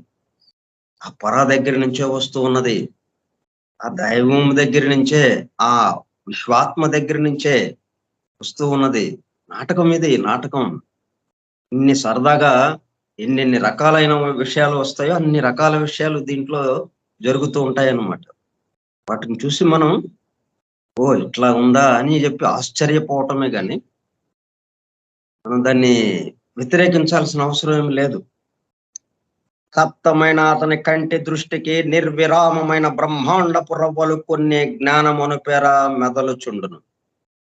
ఆ పరా దగ్గర నుంచే వస్తూ ఉన్నది. ఆ దైవం దగ్గర నుంచే, ఆ విశ్వాత్మ దగ్గర నుంచే వస్తూ ఉన్నది. నాటకం ఇది, నాటకం. ఇన్ని సరదాగా ఎన్నెన్ని రకాలైన విషయాలు వస్తాయో అన్ని రకాల విషయాలు దీంట్లో జరుగుతూ ఉంటాయన్నమాట. వాటిని చూసి మనం ఇట్లా ఉందా అని చెప్పి ఆశ్చర్యపోవటమే గాని మనం దాన్ని వ్యతిరేకించాల్సిన అవసరం ఏమి లేదు. సప్తమైన అతని కంటి దృష్టికి నిర్విరామమైన బ్రహ్మాండపు రవ్వలు కొన్ని జ్ఞానమును పేర మెదలుచుండును.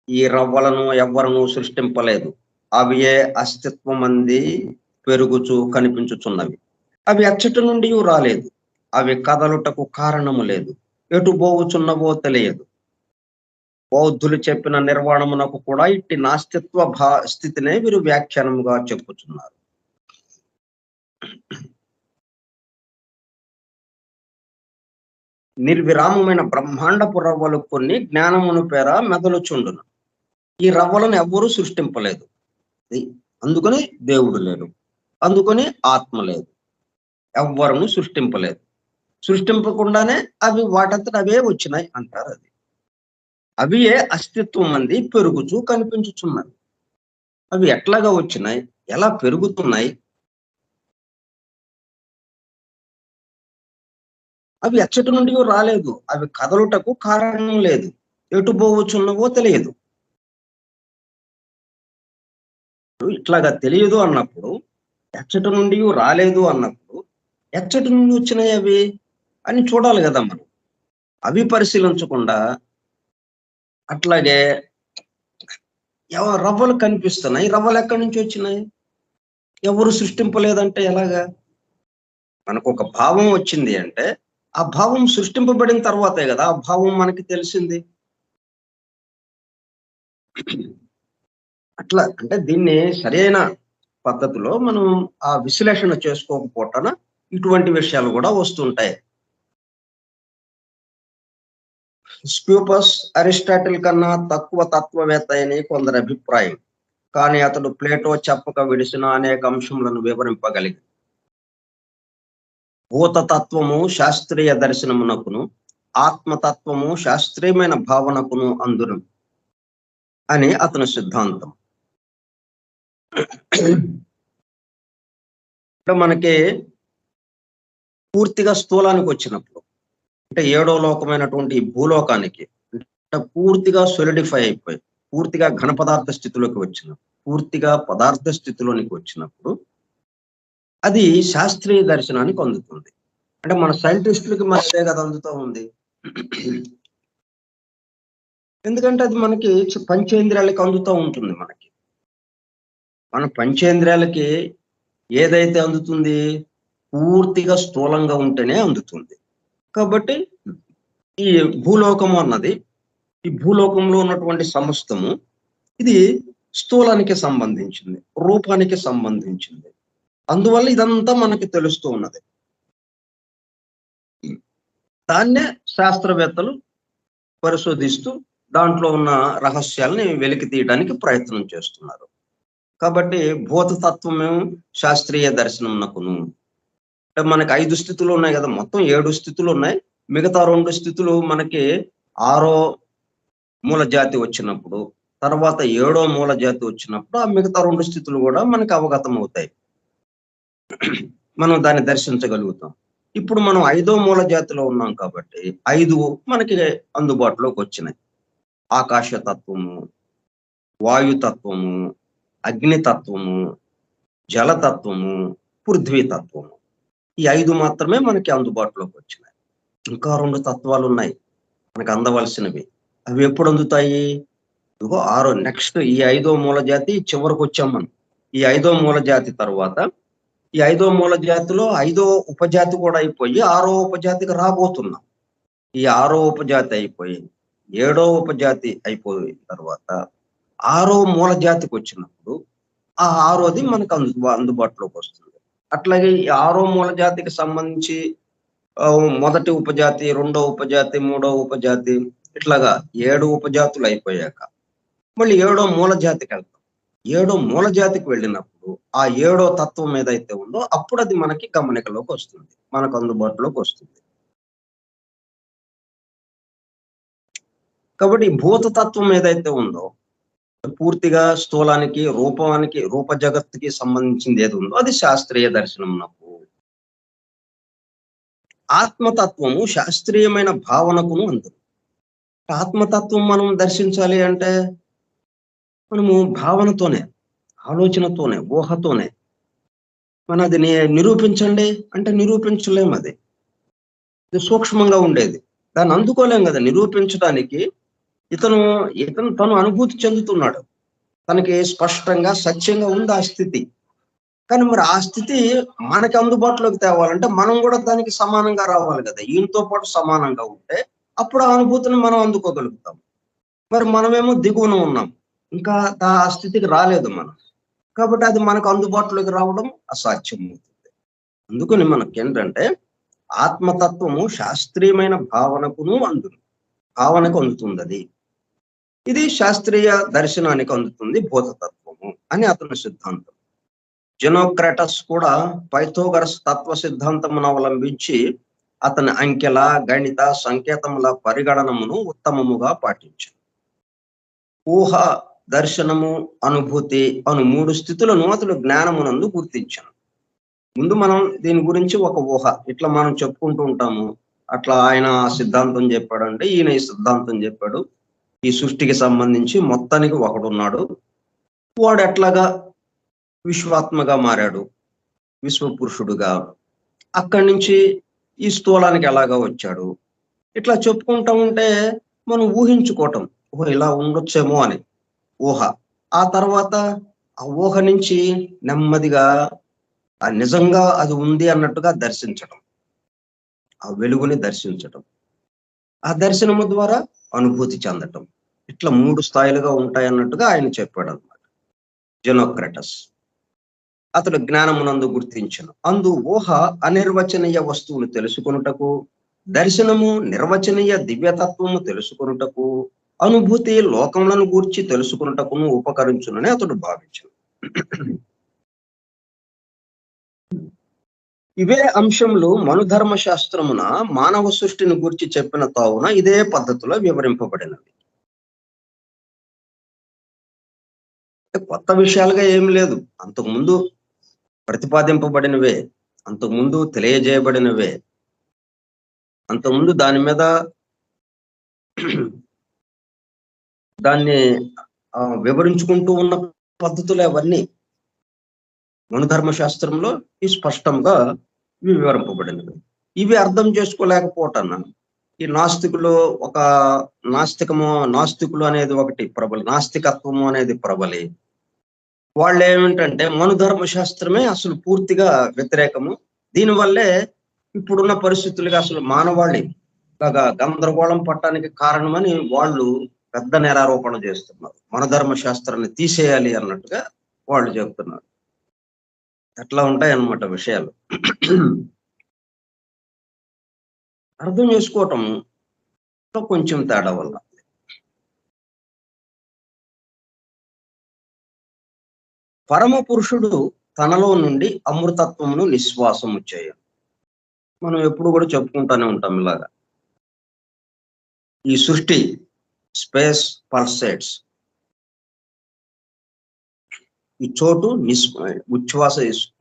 ఈ రవ్వలను ఎవ్వరూ సృష్టింపలేదు. అవియే అస్తిత్వమంది పెరుగుచు కనిపించుచున్నవి. అవి అచ్చట నుండి రాలేదు. అవి కదలుటకు కారణము లేదు. ఎటు పోవుచున్నవో తెలియదు. బౌద్ధులు చెప్పిన నిర్వాణమునకు కూడా ఇట్టి నాస్తిత్వ స్థితినే వీరు వ్యాఖ్యానముగా చెప్పుచున్నారు. నిర్విరామమైన బ్రహ్మాండపు రవ్వలు కొన్ని జ్ఞానమును పేర మెదలుచుండును. ఈ రవ్వలను ఎవ్వరూ సృష్టింపలేదు. అందుకని దేవుడు లేడు, అందుకని ఆత్మ లేదు, ఎవ్వరూ సృష్టింపలేదు. సృష్టింపకుండానే అవి వాటంతట అవే వచ్చినాయి అంటారు. అది అవియే అస్తిత్వం అంది పెరుగుచూ కనిపించుచున్నవి. అవి ఎట్లాగా వచ్చినాయి, ఎలా పెరుగుతున్నాయి, అవి ఎచ్చటి నుండి రాలేదు. అవి కదలుటకు కారణం లేదు. ఎటు పోవచ్చున్నవో తెలియదు. ఇట్లాగా తెలియదు అన్నప్పుడు, ఎచ్చటి నుండి రాలేదు అన్నప్పుడు, ఎచ్చటి నుండి వచ్చినాయి అవి అని చూడాలి కదా మనం. అవి పరిశీలించకుండా అట్లాగే రవ్వలు కనిపిస్తున్నాయి. రవ్వలు ఎక్కడి నుంచి వచ్చినాయి? ఎవరు సృష్టింపలేదంటే ఎలాగా? మనకు ఒక భావం వచ్చింది అంటే ఆ భావం సృష్టింపబడిన తర్వాతే కదా ఆ భావం మనకి తెలిసింది. అట్లా అంటే దీన్ని సరైన పద్ధతిలో మనం ఆ విశ్లేషణ చేసుకోకపోవటన ఇటువంటి విషయాలు కూడా వస్తుంటాయి. స్క్యూపస్ అరిస్టాటిల్ కన్నా తక్కువ తత్వవేత్త అని కొందరి అభిప్రాయం. కానీ అతడు ప్లేటో చెప్పక విడిసిన అనేక అంశములను వివరింపగలిగి భూతతత్వము శాస్త్రీయ దర్శనమునకును ఆత్మతత్వము శాస్త్రీయమైన భావనకును అందును అని అతని సిద్ధాంతం. మనకి పూర్తిగా స్థూలానికి వచ్చినప్పుడు, అంటే ఏడో లోకమైనటువంటి భూలోకానికి పూర్తిగా సొలిడిఫై అయిపోయి పూర్తిగా ఘన పదార్థ స్థితిలోకి వచ్చినప్పుడు, పూర్తిగా పదార్థ స్థితిలోనికి వచ్చినప్పుడు అది శాస్త్రీయ దర్శనానికి అందుతుంది. అంటే మన సైంటిస్టులకి మన అదే కదా అందుతూ ఉంది. ఎందుకంటే అది మనకి పంచేంద్రియాలకి అందుతూ ఉంటుంది. మన పంచేంద్రియాలకి ఏదైతే అందుతుంది పూర్తిగా స్థూలంగా ఉంటేనే అందుతుంది. కాబట్టి ఈ భూలోకము అన్నది, ఈ భూలోకంలో ఉన్నటువంటి సమస్తము ఇది స్థూలానికి సంబంధించింది, రూపానికి సంబంధించింది. అందువల్ల ఇదంతా మనకి తెలుస్తూ ఉన్నది. దాన్నే శాస్త్రవేత్తలు పరిశోధిస్తూ దాంట్లో ఉన్న రహస్యాలని వెలికి తీయడానికి ప్రయత్నం చేస్తున్నారు. కాబట్టి భూతతత్వము శాస్త్రీయ దర్శనమునకును, అంటే మనకి 5 స్థితులు ఉన్నాయి కదా, మొత్తం 7 స్థితులు ఉన్నాయి. మిగతా 2 స్థితులు మనకి 6వ మూల జాతి వచ్చినప్పుడు, తర్వాత 7వ మూల జాతి వచ్చినప్పుడు ఆ మిగతా 2 స్థితులు కూడా మనకి అవగతం అవుతాయి, మనం దాన్ని దర్శించగలుగుతాం. ఇప్పుడు మనం 5వ మూల జాతిలో ఉన్నాం కాబట్టి 5 మనకి అందుబాటులోకి వచ్చినాయి. ఆకాశతత్వము, వాయుతత్వము, అగ్నితత్వము, జలతత్వము, పృథ్వీతత్వము. ఈ 5 మాత్రమే మనకి అందుబాటులోకి వచ్చినాయి. ఇంకా 2 తత్వాలు ఉన్నాయి మనకు అందవలసినవి. అవి ఎప్పుడు అందుతాయి? ఇదిగో 6 నెక్స్ట్ ఈ 5వ మూల జాతి చివరికి వచ్చాం మనం. ఈ 5వ మూల జాతి తర్వాత ఈ 5వ మూల జాతిలో 5వ ఉపజాతి కూడా అయిపోయి 6వ ఉపజాతికి రాబోతున్నాం. ఈ 6వ ఉపజాతి అయిపోయి 7వ ఉపజాతి అయిపోయిన తర్వాత 6వ మూల జాతికి వచ్చినప్పుడు ఆ 6వది మనకు అందుబాటులోకి వస్తుంది. అట్లాగే ఈ 6వ మూల జాతికి సంబంధించి మొదటి ఉపజాతి, 2వ ఉపజాతి, 3వ ఉపజాతి, ఇట్లాగా 7 ఉపజాతులు అయిపోయాక మళ్ళీ 7వ మూల జాతికి వెళ్తాం. 7వ మూల జాతికి వెళ్ళినప్పుడు ఆ 7వ తత్వం ఏదైతే ఉందో అప్పుడు అది మనకి గమనికలోకి వస్తుంది, మనకు అందుబాటులోకి వస్తుంది. కాబట్టి భూతతత్వం ఏదైతే ఉందో పూర్తిగా స్థూలానికి, రూప జగత్తుకి సంబంధించింది ఏది ఉందో అది శాస్త్రీయ దర్శనమునకు. ఆత్మతత్వము శాస్త్రీయమైన భావనకును అందును. ఆత్మతత్వం మనం దర్శించాలి అంటే మనము భావనతోనే, ఆలోచనతోనే, ఊహతోనే. మన అది నిరూపించండి అంటే నిరూపించలేము. అది సూక్ష్మంగా ఉండేది, దాన్ని అందుకోలేం కదా నిరూపించడానికి. తను అనుభూతి చెందుతున్నాడు, తనకి స్పష్టంగా సత్యంగా ఉంది ఆ స్థితి. కానీ మరి ఆ స్థితి మనకి అందుబాటులోకి తేవాలంటే మనం కూడా దానికి సమానంగా రావాలి కదా. ఈయనతో పాటు సమానంగా ఉంటే అప్పుడు ఆ అనుభూతిని మనం అందుకోగలుగుతాం. మరి మనమేమో దిగువన ఉన్నాం, ఇంకా ఆ స్థితికి రాలేదు మనం. కాబట్టి అది మనకు అందుబాటులోకి రావడం అసాధ్యం అవుతుంది. అందుకని మనకి ఏంటంటే ఆత్మతత్వము శాస్త్రీయమైన భావనకు అందుతుంది. అది ఇది శాస్త్రీయ దర్శనానికి అందుతుంది భూతతత్వము అని అతని సిద్ధాంతం. జెనోక్రాటస్ కూడా పైథాగరస్ తత్వ సిద్ధాంతమును అవలంబించి అతని అంకెల, గణిత, సంకేతముల పరిగణనమును ఉత్తమముగా పాటించాడు. ఊహ, దర్శనము, అనుభూతి అను 3 స్థితులను అతడు జ్ఞానమునందు గుర్తించాను. ముందు మనం దీని గురించి ఒక ఊహ ఇట్లా మనం చెప్పుకుంటూ ఉంటాము. అట్లా ఆయన సిద్ధాంతం చెప్పాడంటే ఈయన ఈ సిద్ధాంతం చెప్పాడు, ఈ సృష్టికి సంబంధించి మొత్తానికి ఒకడున్నాడు, వాడు ఎట్లాగా విశ్వాత్మగా మారాడు, విశ్వపురుషుడుగా, అక్కడి నుంచి ఈ స్థూలానికి ఎలాగా వచ్చాడు, ఇట్లా చెప్పుకుంటా ఉంటే మనం ఊహించుకోవటం, ఇలా ఉండొచ్చేమో అని ఊహ. ఆ తర్వాత ఆ ఊహ నుంచి నెమ్మదిగా నిజంగా అది ఉంది అన్నట్టుగా దర్శించడం, ఆ వెలుగుని దర్శించటం, ఆ దర్శనము ద్వారా అనుభూతి చెందటం, ఇట్లా 3 స్థాయిలుగా ఉంటాయన్నట్టుగా ఆయన చెప్పాడు అనమాట జెనోక్రాటస్. అతడు జ్ఞానమునందు గుర్తించను అందు ఊహ అనిర్వచనీయ వస్తువులు తెలుసుకొనుటకు దర్శనము నిర్వచనీయ దివ్యతత్వము తెలుసుకొనుటకు, అనుభూతి లోకములను గూర్చి తెలుసుకొనుటకును ఉపకరించునని అతడు భావించను. ఇవే అంశములు మనుధర్మ శాస్త్రమున మానవ సృష్టిని గూర్చి చెప్పిన తావున ఇదే పద్ధతిలో వివరింపబడినవి. కొత్త విషయాలుగా ఏమి లేదు, అంతకుముందు ప్రతిపాదింపబడినవే, అంతకుముందు తెలియజేయబడినవే, అంతకుముందు దాని మీద దాన్ని వివరించుకుంటూ ఉన్న పద్ధతులు అవన్నీ మనుధర్మ శాస్త్రంలో ఈ స్పష్టంగా వివరింపబడినవి. ఇవి అర్థం చేసుకోలేకపోవటాన ఈ నాస్తికులు ఒక నాస్తికులు అనేది ఒకటి ప్రబలి, నాస్తికత్వము అనేది ప్రబలి, వాళ్ళు ఏమిటంటే మనుధర్మ శాస్త్రమే అసలు పూర్తిగా వ్యతిరేకము, దీనివల్లే ఇప్పుడున్న పరిస్థితులుగా అసలు మానవాళి గందరగోళం పట్టడానికి కారణమని వాళ్ళు పెద్ద నేరారోపణ చేస్తున్నారు. మనుధర్మ శాస్త్రాన్ని తీసేయాలి అన్నట్టుగా వాళ్ళు చెప్తున్నారు. అట్లా ఉంటాయన్నమాట విషయాలు. అర్థం చేసుకోవటం కొంచెం తేడా వల్ల. పరమ పురుషుడు తనలో నుండి అమృతత్వమును నిశ్వాసము చేయను. మనం ఎప్పుడు కూడా చెప్పుకుంటానే ఉంటాం ఇలాగా. ఈ సృష్టి స్పేస్ పల్సేట్స్, ఈ చోటు ఉచ్ఛ్వాస,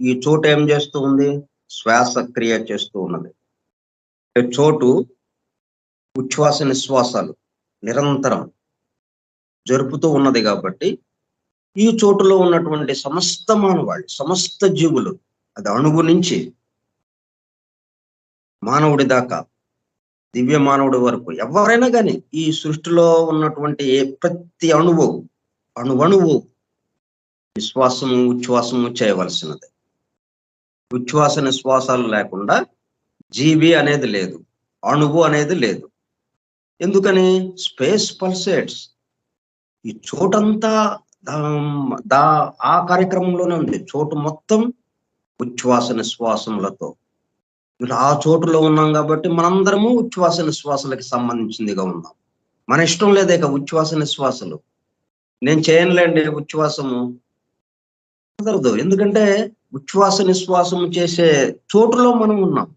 ఈ చోటు ఏం చేస్తూ ఉంది? శ్వాస క్రియ చేస్తూ ఉన్నది. చోటు ఉచ్ఛ్వాస నిశ్వాసాలు నిరంతరం జరుపుతూ ఉన్నది కాబట్టి ఈ చోటులో ఉన్నటువంటి సమస్త మానవాళి, సమస్త జీవులు, అది అణువు నుంచి మానవుడి దాకా, దివ్య మానవుడి వరకు ఎవరైనా కానీ ఈ సృష్టిలో ఉన్నటువంటి ప్రతి అణువణువు విశ్వాసము ఉచ్ఛ్వాసము చేయవలసినది. ఉచ్ఛ్వాస నిశ్వాసాలు లేకుండా జీవి అనేది లేదు, అణువు అనేది లేదు. ఎందుకని? స్పేస్ పల్సేట్స్, ఈ చోటంతా ఆ కార్యక్రమంలోనే ఉంది. చోటు మొత్తం ఉచ్ఛ్వాస నిశ్వాసములతో, ఆ చోటులో ఉన్నాం కాబట్టి మనందరము ఉచ్ఛ్వాస నిశ్వాసాలకి సంబంధించిందిగా ఉన్నాం. మన ఇష్టం లేదే ఉచ్ఛ్వాస నిశ్వాసాలు, నేను చేయనులేండి ఉచ్ఛ్వాసము, కుదరదు. ఎందుకంటే ఉచ్ఛ్వాస నిశ్వాసము చేసే చోటులో మనం ఉన్నాం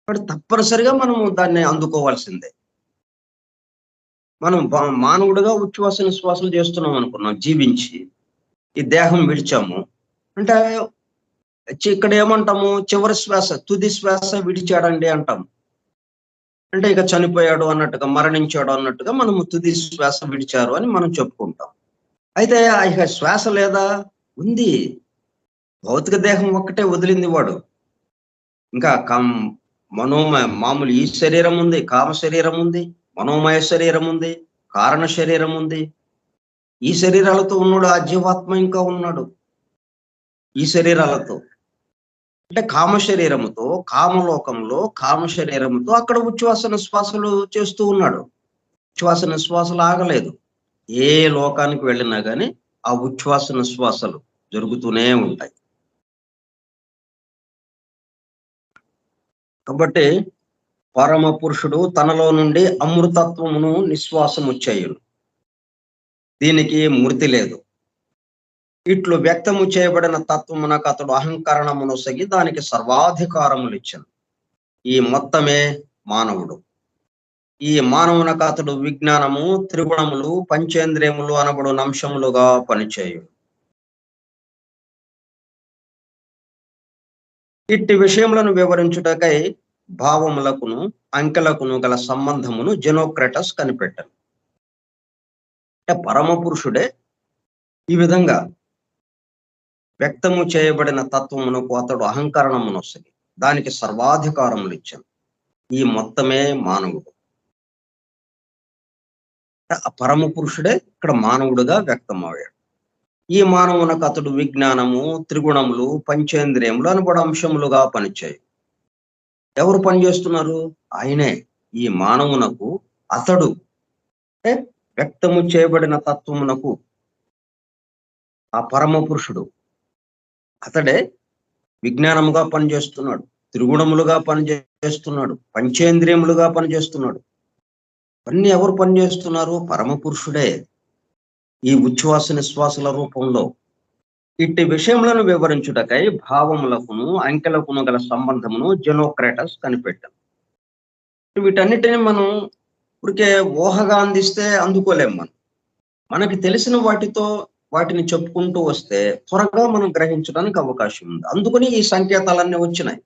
కాబట్టి తప్పనిసరిగా మనము దాన్ని అందుకోవాల్సిందే. మనం మానవుడిగా ఉచ్ఛ్వాస నిశ్వాసాలు చేస్తున్నాం అనుకున్నాం, జీవించి ఈ దేహం విడిచాము అంటే ఇక్కడ ఏమంటాము? చివరి శ్వాస, తుది శ్వాస విడిచాడండి అంటాము. అంటే ఇక చనిపోయాడు అన్నట్టుగా, మరణించాడు అన్నట్టుగా మనము తుది శ్వాస విడిచారు అని మనం చెప్పుకుంటాం. అయితే ఇక శ్వాస లేదా? ఉంది. భౌతిక దేహం ఒక్కటే వదిలింది వాడు. ఇంకా మామూలు ఈ శరీరం ఉంది, కామ శరీరం ఉంది, మనోమయ శరీరం ఉంది, కారణ శరీరం ఉంది. ఈ శరీరాలతో ఉన్నాడు, ఆ జీవాత్మ ఇంకా ఉన్నాడు ఈ శరీరాలతో. అంటే కామ శరీరముతో, కామలోకంలో కామ శరీరముతో అక్కడ ఉచ్ఛ్వాస నిశ్వాసాలు చేస్తూ ఉన్నాడు. ఉచ్ఛ్వాస నిశ్వాసాలు ఆగలేదు. ఏ లోకానికి వెళ్ళినా కానీ ఆ ఉచ్ఛ్వాస నిశ్వాసాలు జరుగుతూనే ఉంటాయి. కాబట్టి పరమ పురుషుడు తనలో నుండి అమృతత్వమును నిశ్వాసము చేయును, దీనికి మృతి లేదు. ఇట్లు వ్యక్తము చేయబడిన తత్వమునకు అతడు అహంకరణమును సగి దానికి సర్వాధికారములు ఇచ్చను. ఈ మొత్తమే మానవుడు. ఈ మానవునకు అతడు విజ్ఞానము, త్రిగుణములు, పంచేంద్రియములు అనబడు అంశములుగా పనిచేయు. ఇట్టి విషయములను వివరించుటకై భావములకును అంకెలకును గల సంబంధమును జెనోక్రటస్ కనిపెట్టను. అంటే పరమ పురుషుడే ఈ విధంగా వ్యక్తము చేయబడిన తత్వమునకు అతడు అహంకరణమును వస్తుంది, దానికి సర్వాధికారములు ఇచ్చాను. ఈ మొత్తమే మానవుడు. ఆ పరమ పురుషుడే ఇక్కడ మానవుడుగా వ్యక్తమయ్యాడు. ఈ మానవునకు అతడు విజ్ఞానము, త్రిగుణములు, పంచేంద్రియములు అనబడు అంశములుగా పనిచేయు. ఎవరు పనిచేస్తున్నారు? ఆయనే. ఈ మానవునకు అతడు అంటే వ్యక్తము చేయబడిన తత్వమునకు ఆ పరమ పురుషుడు అతడే విజ్ఞానముగా పనిచేస్తున్నాడు, త్రిగుణములుగా పనిచేస్తున్నాడు, పంచేంద్రియములుగా పనిచేస్తున్నాడు. అన్ని ఎవరు పనిచేస్తున్నారు? పరమపురుషుడే ఈ ఉచ్ఛ్వాస నిశ్వాసల రూపంలో. ఇట్టి విషయములను వివరించుటకై భావములకును అంకెలకును గల సంబంధమును జెనోక్రేటస్ కనిపెట్టాను. వీటన్నిటిని మనం ఊరికే ఊహగా అందిస్తే అందుకోలేం. మనకి తెలిసిన వాటిని చెప్పుకుంటూ వస్తే త్వరగా మనం గ్రహించడానికి అవకాశం ఉంది. అందుకని ఈ సంకేతాలన్నీ వచ్చినాయి.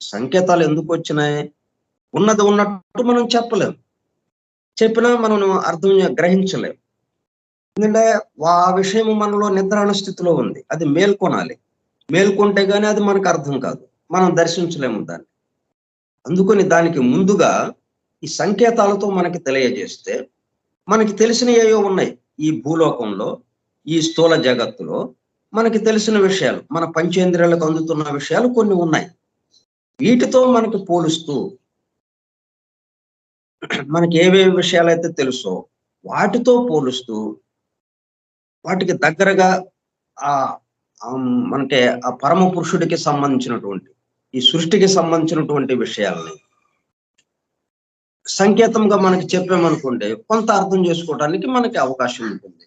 సంకేతాలు ఎందుకు వచ్చినాయి? ఉన్నది ఉన్నట్టు మనం చెప్పలేం, చెప్పినా మనం గ్రహించలేం. ఎందుకంటే ఆ విషయం మనలో నిద్రాణ స్థితిలో ఉంది, అది మేల్కొనాలి. మేల్కొంటే గానీ అది మనకు అర్థం కాదు, మనం దర్శించలేము దాన్ని. అందుకని దానికి ముందుగా ఈ సంకేతాలతో మనకి తెలియజేస్తే, మనకి తెలిసిన ఏవో ఉన్నాయి ఈ భూలోకంలో, ఈ స్థూల జగత్తులో మనకి తెలిసిన విషయాలు, మన పంచేంద్రియాలకు అందుతున్న విషయాలు కొన్ని ఉన్నాయి. వీటితో మనకి పోలుస్తూ మనకి ఏవేవి విషయాలైతే తెలుసో వాటితో పోలుస్తూ వాటికి దగ్గరగా మనకి ఆ పరమ పురుషుడికి సంబంధించినటువంటి, ఈ సృష్టికి సంబంధించినటువంటి విషయాలని సంకేతంగా మనకి చెప్పామనుకోండి, కొంత అర్థం చేసుకోవడానికి మనకి అవకాశం ఉంటుంది.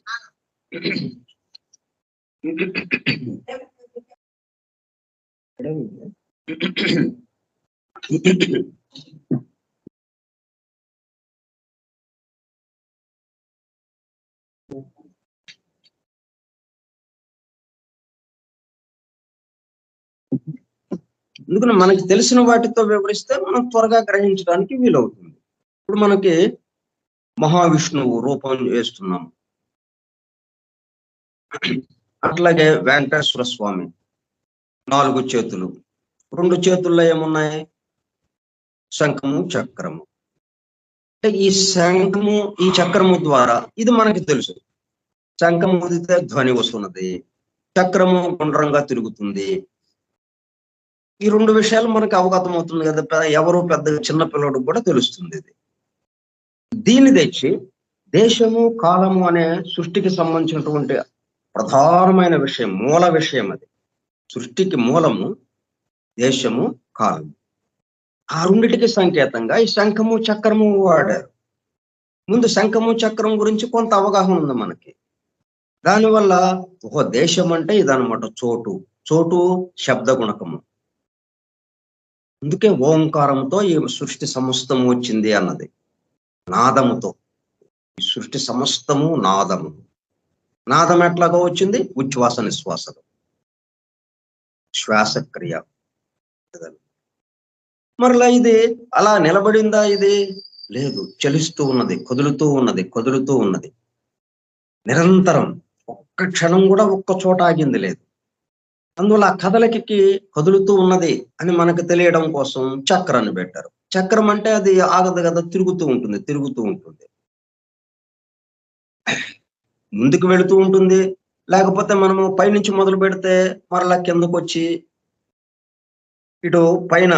ఎందుకంటే మనకి తెలిసిన వాటితో వివరిస్తే మనం త్వరగా గ్రహించడానికి వీలవుతుంది. ఇప్పుడు మనకి మహావిష్ణువు రూపం చేస్తున్నాము, అట్లాగే వెంకటేశ్వర స్వామి 4 చేతులు, 2 చేతుల్లో ఏమున్నాయి? శంఖము, చక్రము. అంటే ఈ శంఖము, ఈ చక్రము ద్వారా ఇది మనకి తెలుసు. శంఖము ఊదితే ధ్వని వస్తున్నది, చక్రము గుండ్రంగా తిరుగుతుంది. ఈ 2 విషయాలు మనకు అవగతం అవుతుంది కదా, ఎవరు పెద్ద చిన్న పిల్లడు కూడా తెలుస్తుంది ఇది. దీన్ని తెచ్చి దేశము కాలము అనే సృష్టికి సంబంధించినటువంటి ప్రధానమైన విషయం, మూల విషయం, అది సృష్టికి మూలము దేశము కాలము. ఆ రెండిటికి సంకేతంగా ఈ శంఖము చక్రము వాడారు. ముందు శంఖము చక్రం గురించి కొంత అవగాహన ఉంది మనకి. దానివల్ల దేశం అంటే ఇదనమాట, చోటు శబ్ద గుణకము. అందుకే ఓంకారంతో ఈ సృష్టి సమస్తము వచ్చింది అన్నది, నాదముతో. ఈ సృష్టి సమస్తము నాదము. నాదం ఎట్లాగా వచ్చింది? ఉచ్ఛ్వాస నిశ్వాసలు, శ్వాసక్రియ. మరలా ఇది అలా నిలబడిందా? ఇది లేదు, చలిస్తూ ఉన్నది, కదులుతూ ఉన్నది నిరంతరం. ఒక్క క్షణం కూడా ఒక్క చోట ఆగింది లేదు. అందువల్ల ఆ కదలికకి కదులుతూ ఉన్నది అని మనకు తెలియడం కోసం చక్రాన్ని పెట్టారు. చక్రం అంటే అది ఆగదు కదా, తిరుగుతూ ఉంటుంది. ముందుకు వెళుతూ ఉంటుంది. లేకపోతే మనము పైనుంచి మొదలు పెడితే మరలా కిందకు వచ్చి ఇటు పైన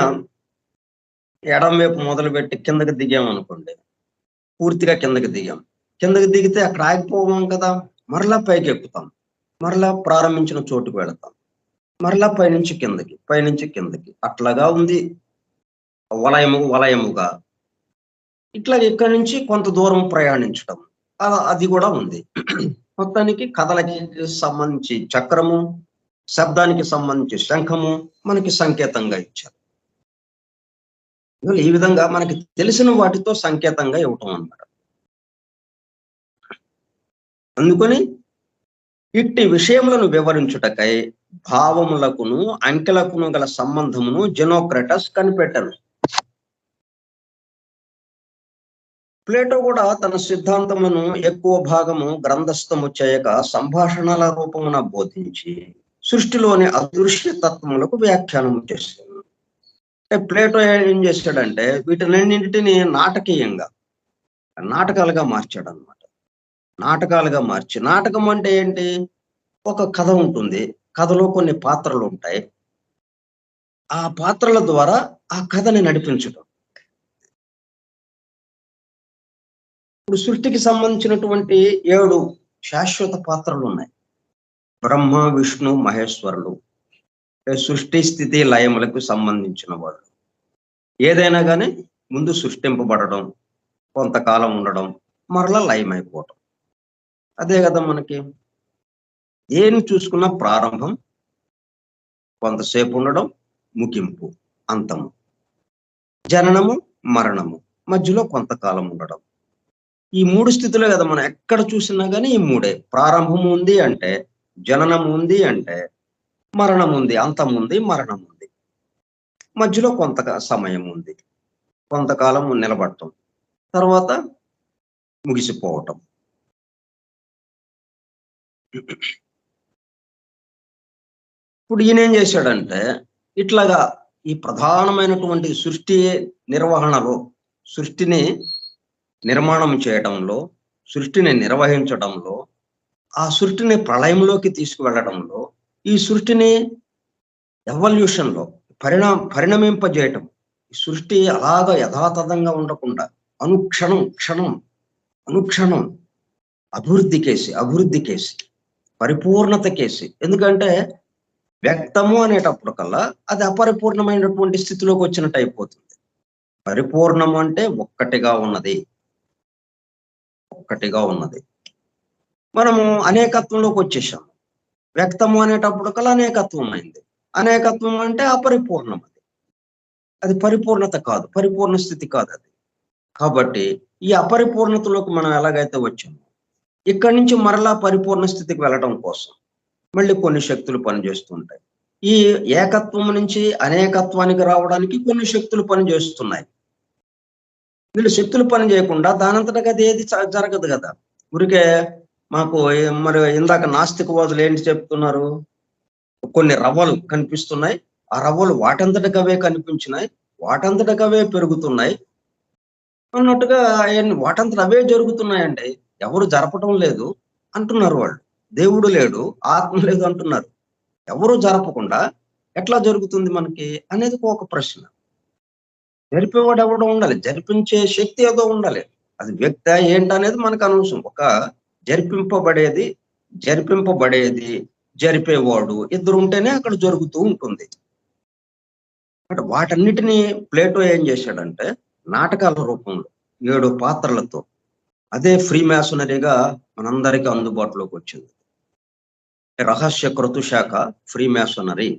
ఎడం వైపు మొదలు పెట్టి కిందకి దిగామనుకోండి, పూర్తిగా కిందకి దిగితే అక్కడ ఆగిపోవం కదా, మరలా పైకి ఎక్కుతాం, మరలా ప్రారంభించిన చోటుకు వెళతాం, మరలా పైనుంచి కిందకి అట్లాగా ఉంది వలయముగా. ఇట్లా ఇక్కడి నుంచి కొంత దూరం ప్రయాణించడం అది కూడా ఉంది. మొత్తానికి కథలకి సంబంధించి చక్రము, శబ్దానికి సంబంధించి శంఖము మనకి సంకేతంగా ఇచ్చారు. ఈ విధంగా మనకి తెలిసిన వాటితో సంకేతంగా ఇవ్వటం అన్నమాట. అందుకని ఇట్టి విషయములను వివరించుటకై భావములకును అంకెలకును గల సంబంధమును జెనోక్రేటస్ కనిపెట్టను. ప్లేటో కూడా తన సిద్ధాంతమును ఎక్కువ భాగము గ్రంథస్థము చేయక సంభాషణల రూపమున బోధించి సృష్టిలోని అదృశ్య తత్వములకు వ్యాఖ్యానము చేస్తాడు. ప్లేటో ఏం చేశాడంటే వీటినన్నింటిని నాటకాలుగా మార్చాడు అనమాట. నాటకం అంటే ఏంటి? ఒక కథ ఉంటుంది, కథలో కొన్ని పాత్రలు ఉంటాయి, ఆ పాత్రల ద్వారా ఆ కథని నడిపించడం. ఇప్పుడు సృష్టికి సంబంధించినటువంటి 7 శాశ్వత పాత్రలు ఉన్నాయి. బ్రహ్మ, విష్ణు, మహేశ్వరులు సృష్టి స్థితి లయములకు సంబంధించిన వాళ్ళు. ఏదైనా కానీ ముందు సృష్టింపబడడం, కొంతకాలం ఉండడం, మరలా లయమైపోవటం. అదే కదా మనకి ఏం చూసుకున్నా ప్రారంభం, కొంతసేపు ఉండడం, ముగింపు, అంతము, జననము, మరణము, మధ్యలో కొంతకాలం ఉండడం. ఈ 3 స్థితులే కదా మనం ఎక్కడ చూసినా కానీ ఈ 3. ప్రారంభం ఉంది అంటే, జననం ఉంది అంటే, మరణం ఉంది, అంతం ఉంది, మరణం ఉంది. మధ్యలో కొంత సమయం ఉంది, కొంతకాలం నిలబడటం, తర్వాత ముగిసిపోవటం. ఇప్పుడు ఈయన ఏం చేశాడంటే, ఇట్లాగా ఈ ప్రధానమైనటువంటి సృష్టి నిర్వహణలో, సృష్టిని నిర్మాణం చేయడంలో, సృష్టిని నిర్వహించడంలో, ఆ సృష్టిని ప్రళయంలోకి తీసుకువెళ్ళడంలో, ఈ సృష్టిని ఎవల్యూషన్లో పరిణమింపజేయటం, ఈ సృష్టి అలాగా యథాతథంగా ఉండకుండా అనుక్షణం అభివృద్ధి కేసి పరిపూర్ణత కేసి. ఎందుకంటే వ్యక్తము అనేటప్పుడు కల్లా అది అపరిపూర్ణమైనటువంటి స్థితిలోకి వచ్చినట్టు అయిపోతుంది. పరిపూర్ణము అంటే ఒక్కటిగా ఉన్నది. మనము అనేకత్వంలోకి వచ్చేసాము. వ్యక్తము అనేటప్పుడు కల్లా అనేకత్వం అయింది. అనేకత్వం అంటే అపరిపూర్ణం. అది పరిపూర్ణత కాదు, పరిపూర్ణ స్థితి కాదు అది. కాబట్టి ఈ అపరిపూర్ణతలోకి మనం ఎలాగైతే వచ్చామో, ఇక్కడి నుంచి మరలా పరిపూర్ణ స్థితికి వెళ్ళడం కోసం మళ్ళీ కొన్ని శక్తులు పనిచేస్తుంటాయి. ఈ ఏకత్వం నుంచి అనేకత్వానికి రావడానికి కొన్ని శక్తులు పనిచేస్తున్నాయి. వీళ్ళు శక్తులు పని చేయకుండా దానంతటా అది ఏది జరగదు కదా. ఊరికే మాకు మరి ఇందాక నాస్తికవాదులు ఏంటి చెప్తున్నారు, కొన్ని రవ్వలు కనిపిస్తున్నాయి, ఆ రవ్వలు వాటంతటకవే కనిపించినాయి, వాటంతటకవే పెరుగుతున్నాయి అన్నట్టుగా వాటంతట అవే జరుగుతున్నాయండి, ఎవరు జరపటం లేదు అంటున్నారు వాళ్ళు. దేవుడు లేడు, ఆత్మ లేదు అంటున్నారు. ఎవరు జరపకుండా ఎట్లా జరుగుతుంది మనకి అనేది ఒక ప్రశ్న. జరిపేవాడు ఎవడో ఉండాలి, జరిపించే శక్తి ఏదో ఉండాలి. అది వ్యక్తి ఏంటనేది మనకు అనవసరం. ఒక జరిపింపబడేది జరిపేవాడు ఇద్దరు ఉంటేనే అక్కడ జరుగుతూ ఉంటుంది. వాటన్నిటినీ ప్లేటో ఏం చేశాడంటే నాటకాల రూపంలో 7 పాత్రలతో, అదే ఫ్రీ మ్యాసనరీగా మనందరికీ అందుబాటులోకి వచ్చింది. రహస్య క్రతుశాఖ ఫ్రీ మ్యాసనరీ.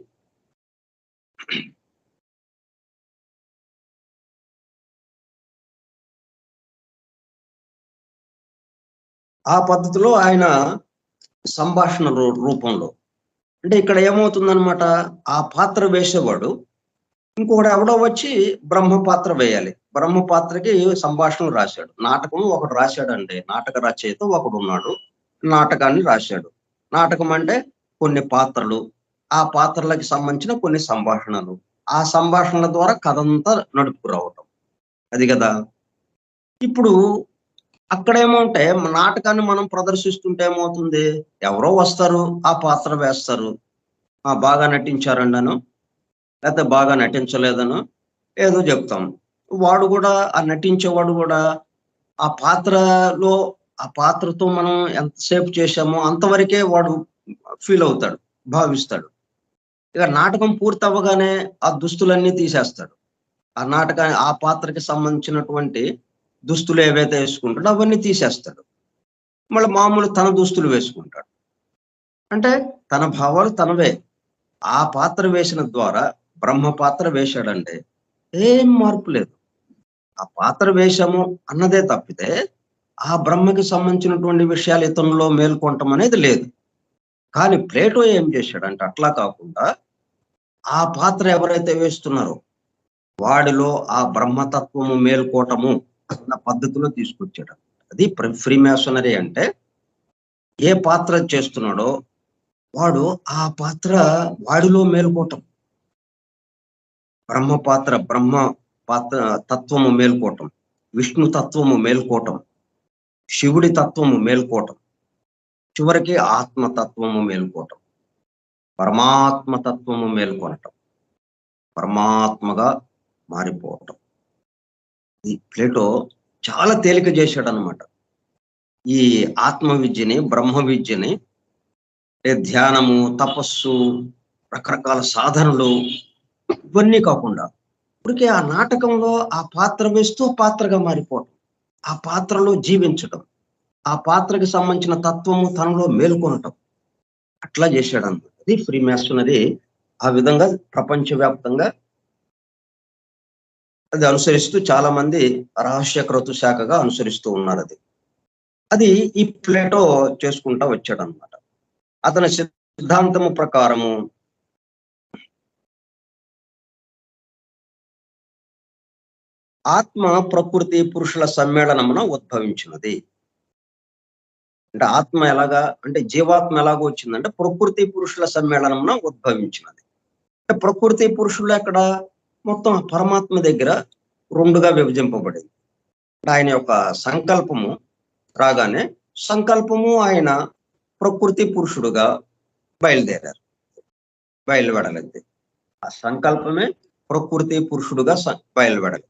ఆ పద్ధతిలో ఆయన సంభాషణ రూపంలో, అంటే ఇక్కడ ఏమవుతుందనమాట, ఆ పాత్ర వేసేవాడు ఇంకొకటి ఎవడో వచ్చి బ్రహ్మ పాత్ర వేయాలి. బ్రహ్మ పాత్రకి సంభాషణలు రాశాడు. నాటకం ఒకడు రాశాడండి, నాటక రచయిత ఒకడు ఉన్నాడు, నాటకాన్ని రాశాడు. నాటకం అంటే కొన్ని పాత్రలు, ఆ పాత్రలకి సంబంధించిన కొన్ని సంభాషణలు, ఆ సంభాషణల ద్వారా కథంతా నడుపుకురావటం, అది కదా. ఇప్పుడు అక్కడేమోంటే నాటకాన్ని మనం ప్రదర్శిస్తుంటే ఏమవుతుంది, ఎవరో వస్తారు, ఆ పాత్ర వేస్తారు, బాగా నటించారండను, లేకపోతే బాగా నటించలేదను ఏదో చెప్తాం. వాడు కూడా, ఆ నటించేవాడు కూడా ఆ పాత్రలో, ఆ పాత్రతో మనం ఎంతసేపు చేశామో అంతవరకే వాడు ఫీల్ అవుతాడు, భావిస్తాడు. ఇక నాటకం పూర్తి అవ్వగానే ఆ దుస్తులన్నీ తీసేస్తాడు. ఆ పాత్రకి సంబంధించినటువంటి దుస్తులు ఏవైతే వేసుకుంటాడో అవన్నీ తీసేస్తాడు. మళ్ళీ మామూలు తన దుస్తులు వేసుకుంటాడు. అంటే తన భావాలు తనవే. ఆ పాత్ర వేసిన ద్వారా బ్రహ్మ పాత్ర వేశాడంటే ఏం మార్పు లేదు. ఆ పాత్ర వేషము అన్నదే తప్పితే ఆ బ్రహ్మకి సంబంధించినటువంటి విషయాలు ఇతనిలో మేల్కొనటం అనేది లేదు. కానీ ప్లేటో ఏం చేశాడంటే అట్లా కాకుండా ఆ పాత్ర ఎవరైతే వేస్తున్నారో వాడిలో ఆ బ్రహ్మతత్వము మేల్కోవటము అన్న పద్ధతిలో తీసుకొచ్చాడు. అది ఫ్రీ మ్యాసనరీ అంటే, ఏ పాత్ర చేస్తున్నాడో వాడు ఆ పాత్ర వాడిలో మేల్కోవటం, బ్రహ్మ పాత్ర తత్వము మేల్కోవటం, విష్ణు తత్వము మేల్కోవటం, శివుడి తత్వము మేల్కోవటం, చివరికి ఆత్మతత్వము మేల్కోవటం, పరమాత్మ తత్వము మేల్కొనటం, పరమాత్మగా మారిపోవటం. ఈ ప్లేటో చాలా తేలిక చేశాడు అనమాట. ఈ ఆత్మ విద్యని, బ్రహ్మ విద్యని, ధ్యానము, తపస్సు, రకరకాల సాధనలు ఇవన్నీ కాకుండా ఇప్పటికే ఆ నాటకంలో ఆ పాత్ర వేస్తూ పాత్రగా మారిపోవటం, ఆ పాత్రలో జీవించటం, ఆ పాత్రకి సంబంధించిన తత్వము తనలో మేల్కొనటం, అట్లా చేశాడు అన్నమాట. అది ఫ్రీ మ్యాసనరీ. ఆ విధంగా ప్రపంచవ్యాప్తంగా అది అనుసరిస్తూ చాలా మంది రహస్య క్రతు శాఖగా అనుసరిస్తూ ఉన్నారు. అది ఈ ప్లేటో చేసుకుంటా వచ్చాడు అనమాట. అతని సిద్ధాంతము ప్రకారము ఆత్మ ప్రకృతి పురుషుల సమ్మేళనమున ఉద్భవించినది. అంటే ఆత్మ ఎలాగా అంటే జీవాత్మ ఎలాగో వచ్చిందంటే ప్రకృతి పురుషుల సమ్మేళనమున ఉద్భవించినది. అంటే ప్రకృతి పురుషులు ఎక్కడ మొత్తం పరమాత్మ దగ్గర రెండుగా విభజింపబడింది. ఆయన యొక్క సంకల్పము రాగానే సంకల్పము ఆయన ప్రకృతి పురుషుడుగా బయలువెడలింది. ఆ సంకల్పమే ప్రకృతి పురుషుడుగా బయలువెడలి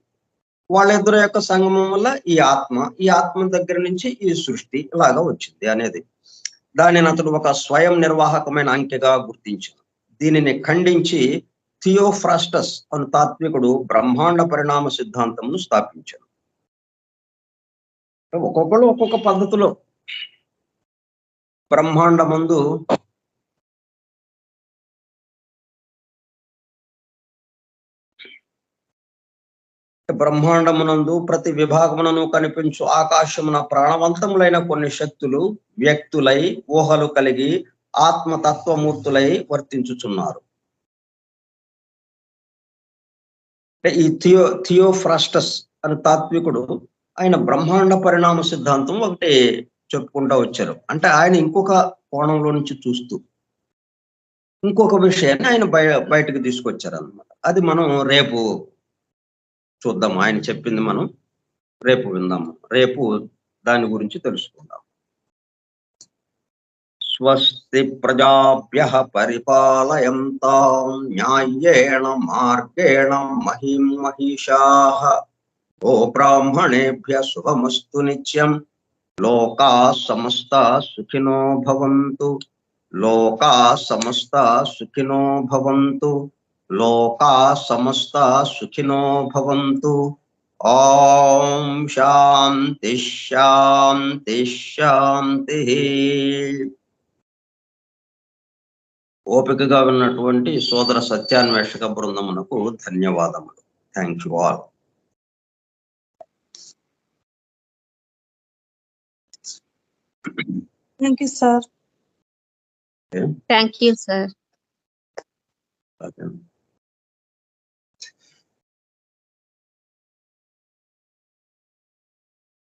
వాళ్ళిద్దరు యొక్క సంగమం వల్ల ఈ ఆత్మ దగ్గర నుంచి ఈ సృష్టి ఇలాగా వచ్చింది అనేది దానిని అతడు ఒక స్వయం నిర్వాహకమైన అంకెగా గుర్తించాడు. దీనిని ఖండించి థియోఫ్రాస్టస్ అను తాత్వికుడు బ్రహ్మాండ పరిణామ సిద్ధాంతంను స్థాపించాడు. ఒక్కొక్కరు ఒక్కొక్క పద్ధతిలో బ్రహ్మాండమందు బ్రహ్మాండమునందు ప్రతి విభాగమునను కనిపించు ఆకాశమున ప్రాణవంతములైన కొన్ని శక్తులు వ్యక్తులై ఊహలు కలిగి ఆత్మతత్వమూర్తులై వర్తించుచున్నారు. ఈ థియోఫ్రాస్టస్ అనే తాత్వికుడు ఆయన బ్రహ్మాండ పరిణామ సిద్ధాంతం ఒకటి చెప్పుకుంటూ వచ్చారు. అంటే ఆయన ఇంకొక కోణంలో నుంచి చూస్తూ ఇంకొక విషయాన్ని ఆయన బయటకు తీసుకొచ్చారు అన్నమాట. అది మనం రేపు చూద్దాం. ఆయన చెప్పింది మనం రేపు విందాము. రేపు దాని గురించి తెలుసుకుందాం. స్వస్తి ప్రజాభ్యః పరిపాలయంతాం న్యాయేణ మార్గేణ మహిం మహిషాః ఓ బ్రాహ్మణేభ్యః శుభమస్తు నిత్యం లోకాః సమస్తాః సుఖినో భవంతు లోకాః సమస్తాః సుఖినో భవంతు లోకాః సమస్తాః సుఖినో భవంతు. ఓం శాంతి శాంతి శాంతి. ఓపికగా ఉన్నటువంటి సోదర సత్యాన్వేషక బృందమునకు ధన్యవాదములు. Thank you all. Thank you, sir. Thank you, sir. Okay.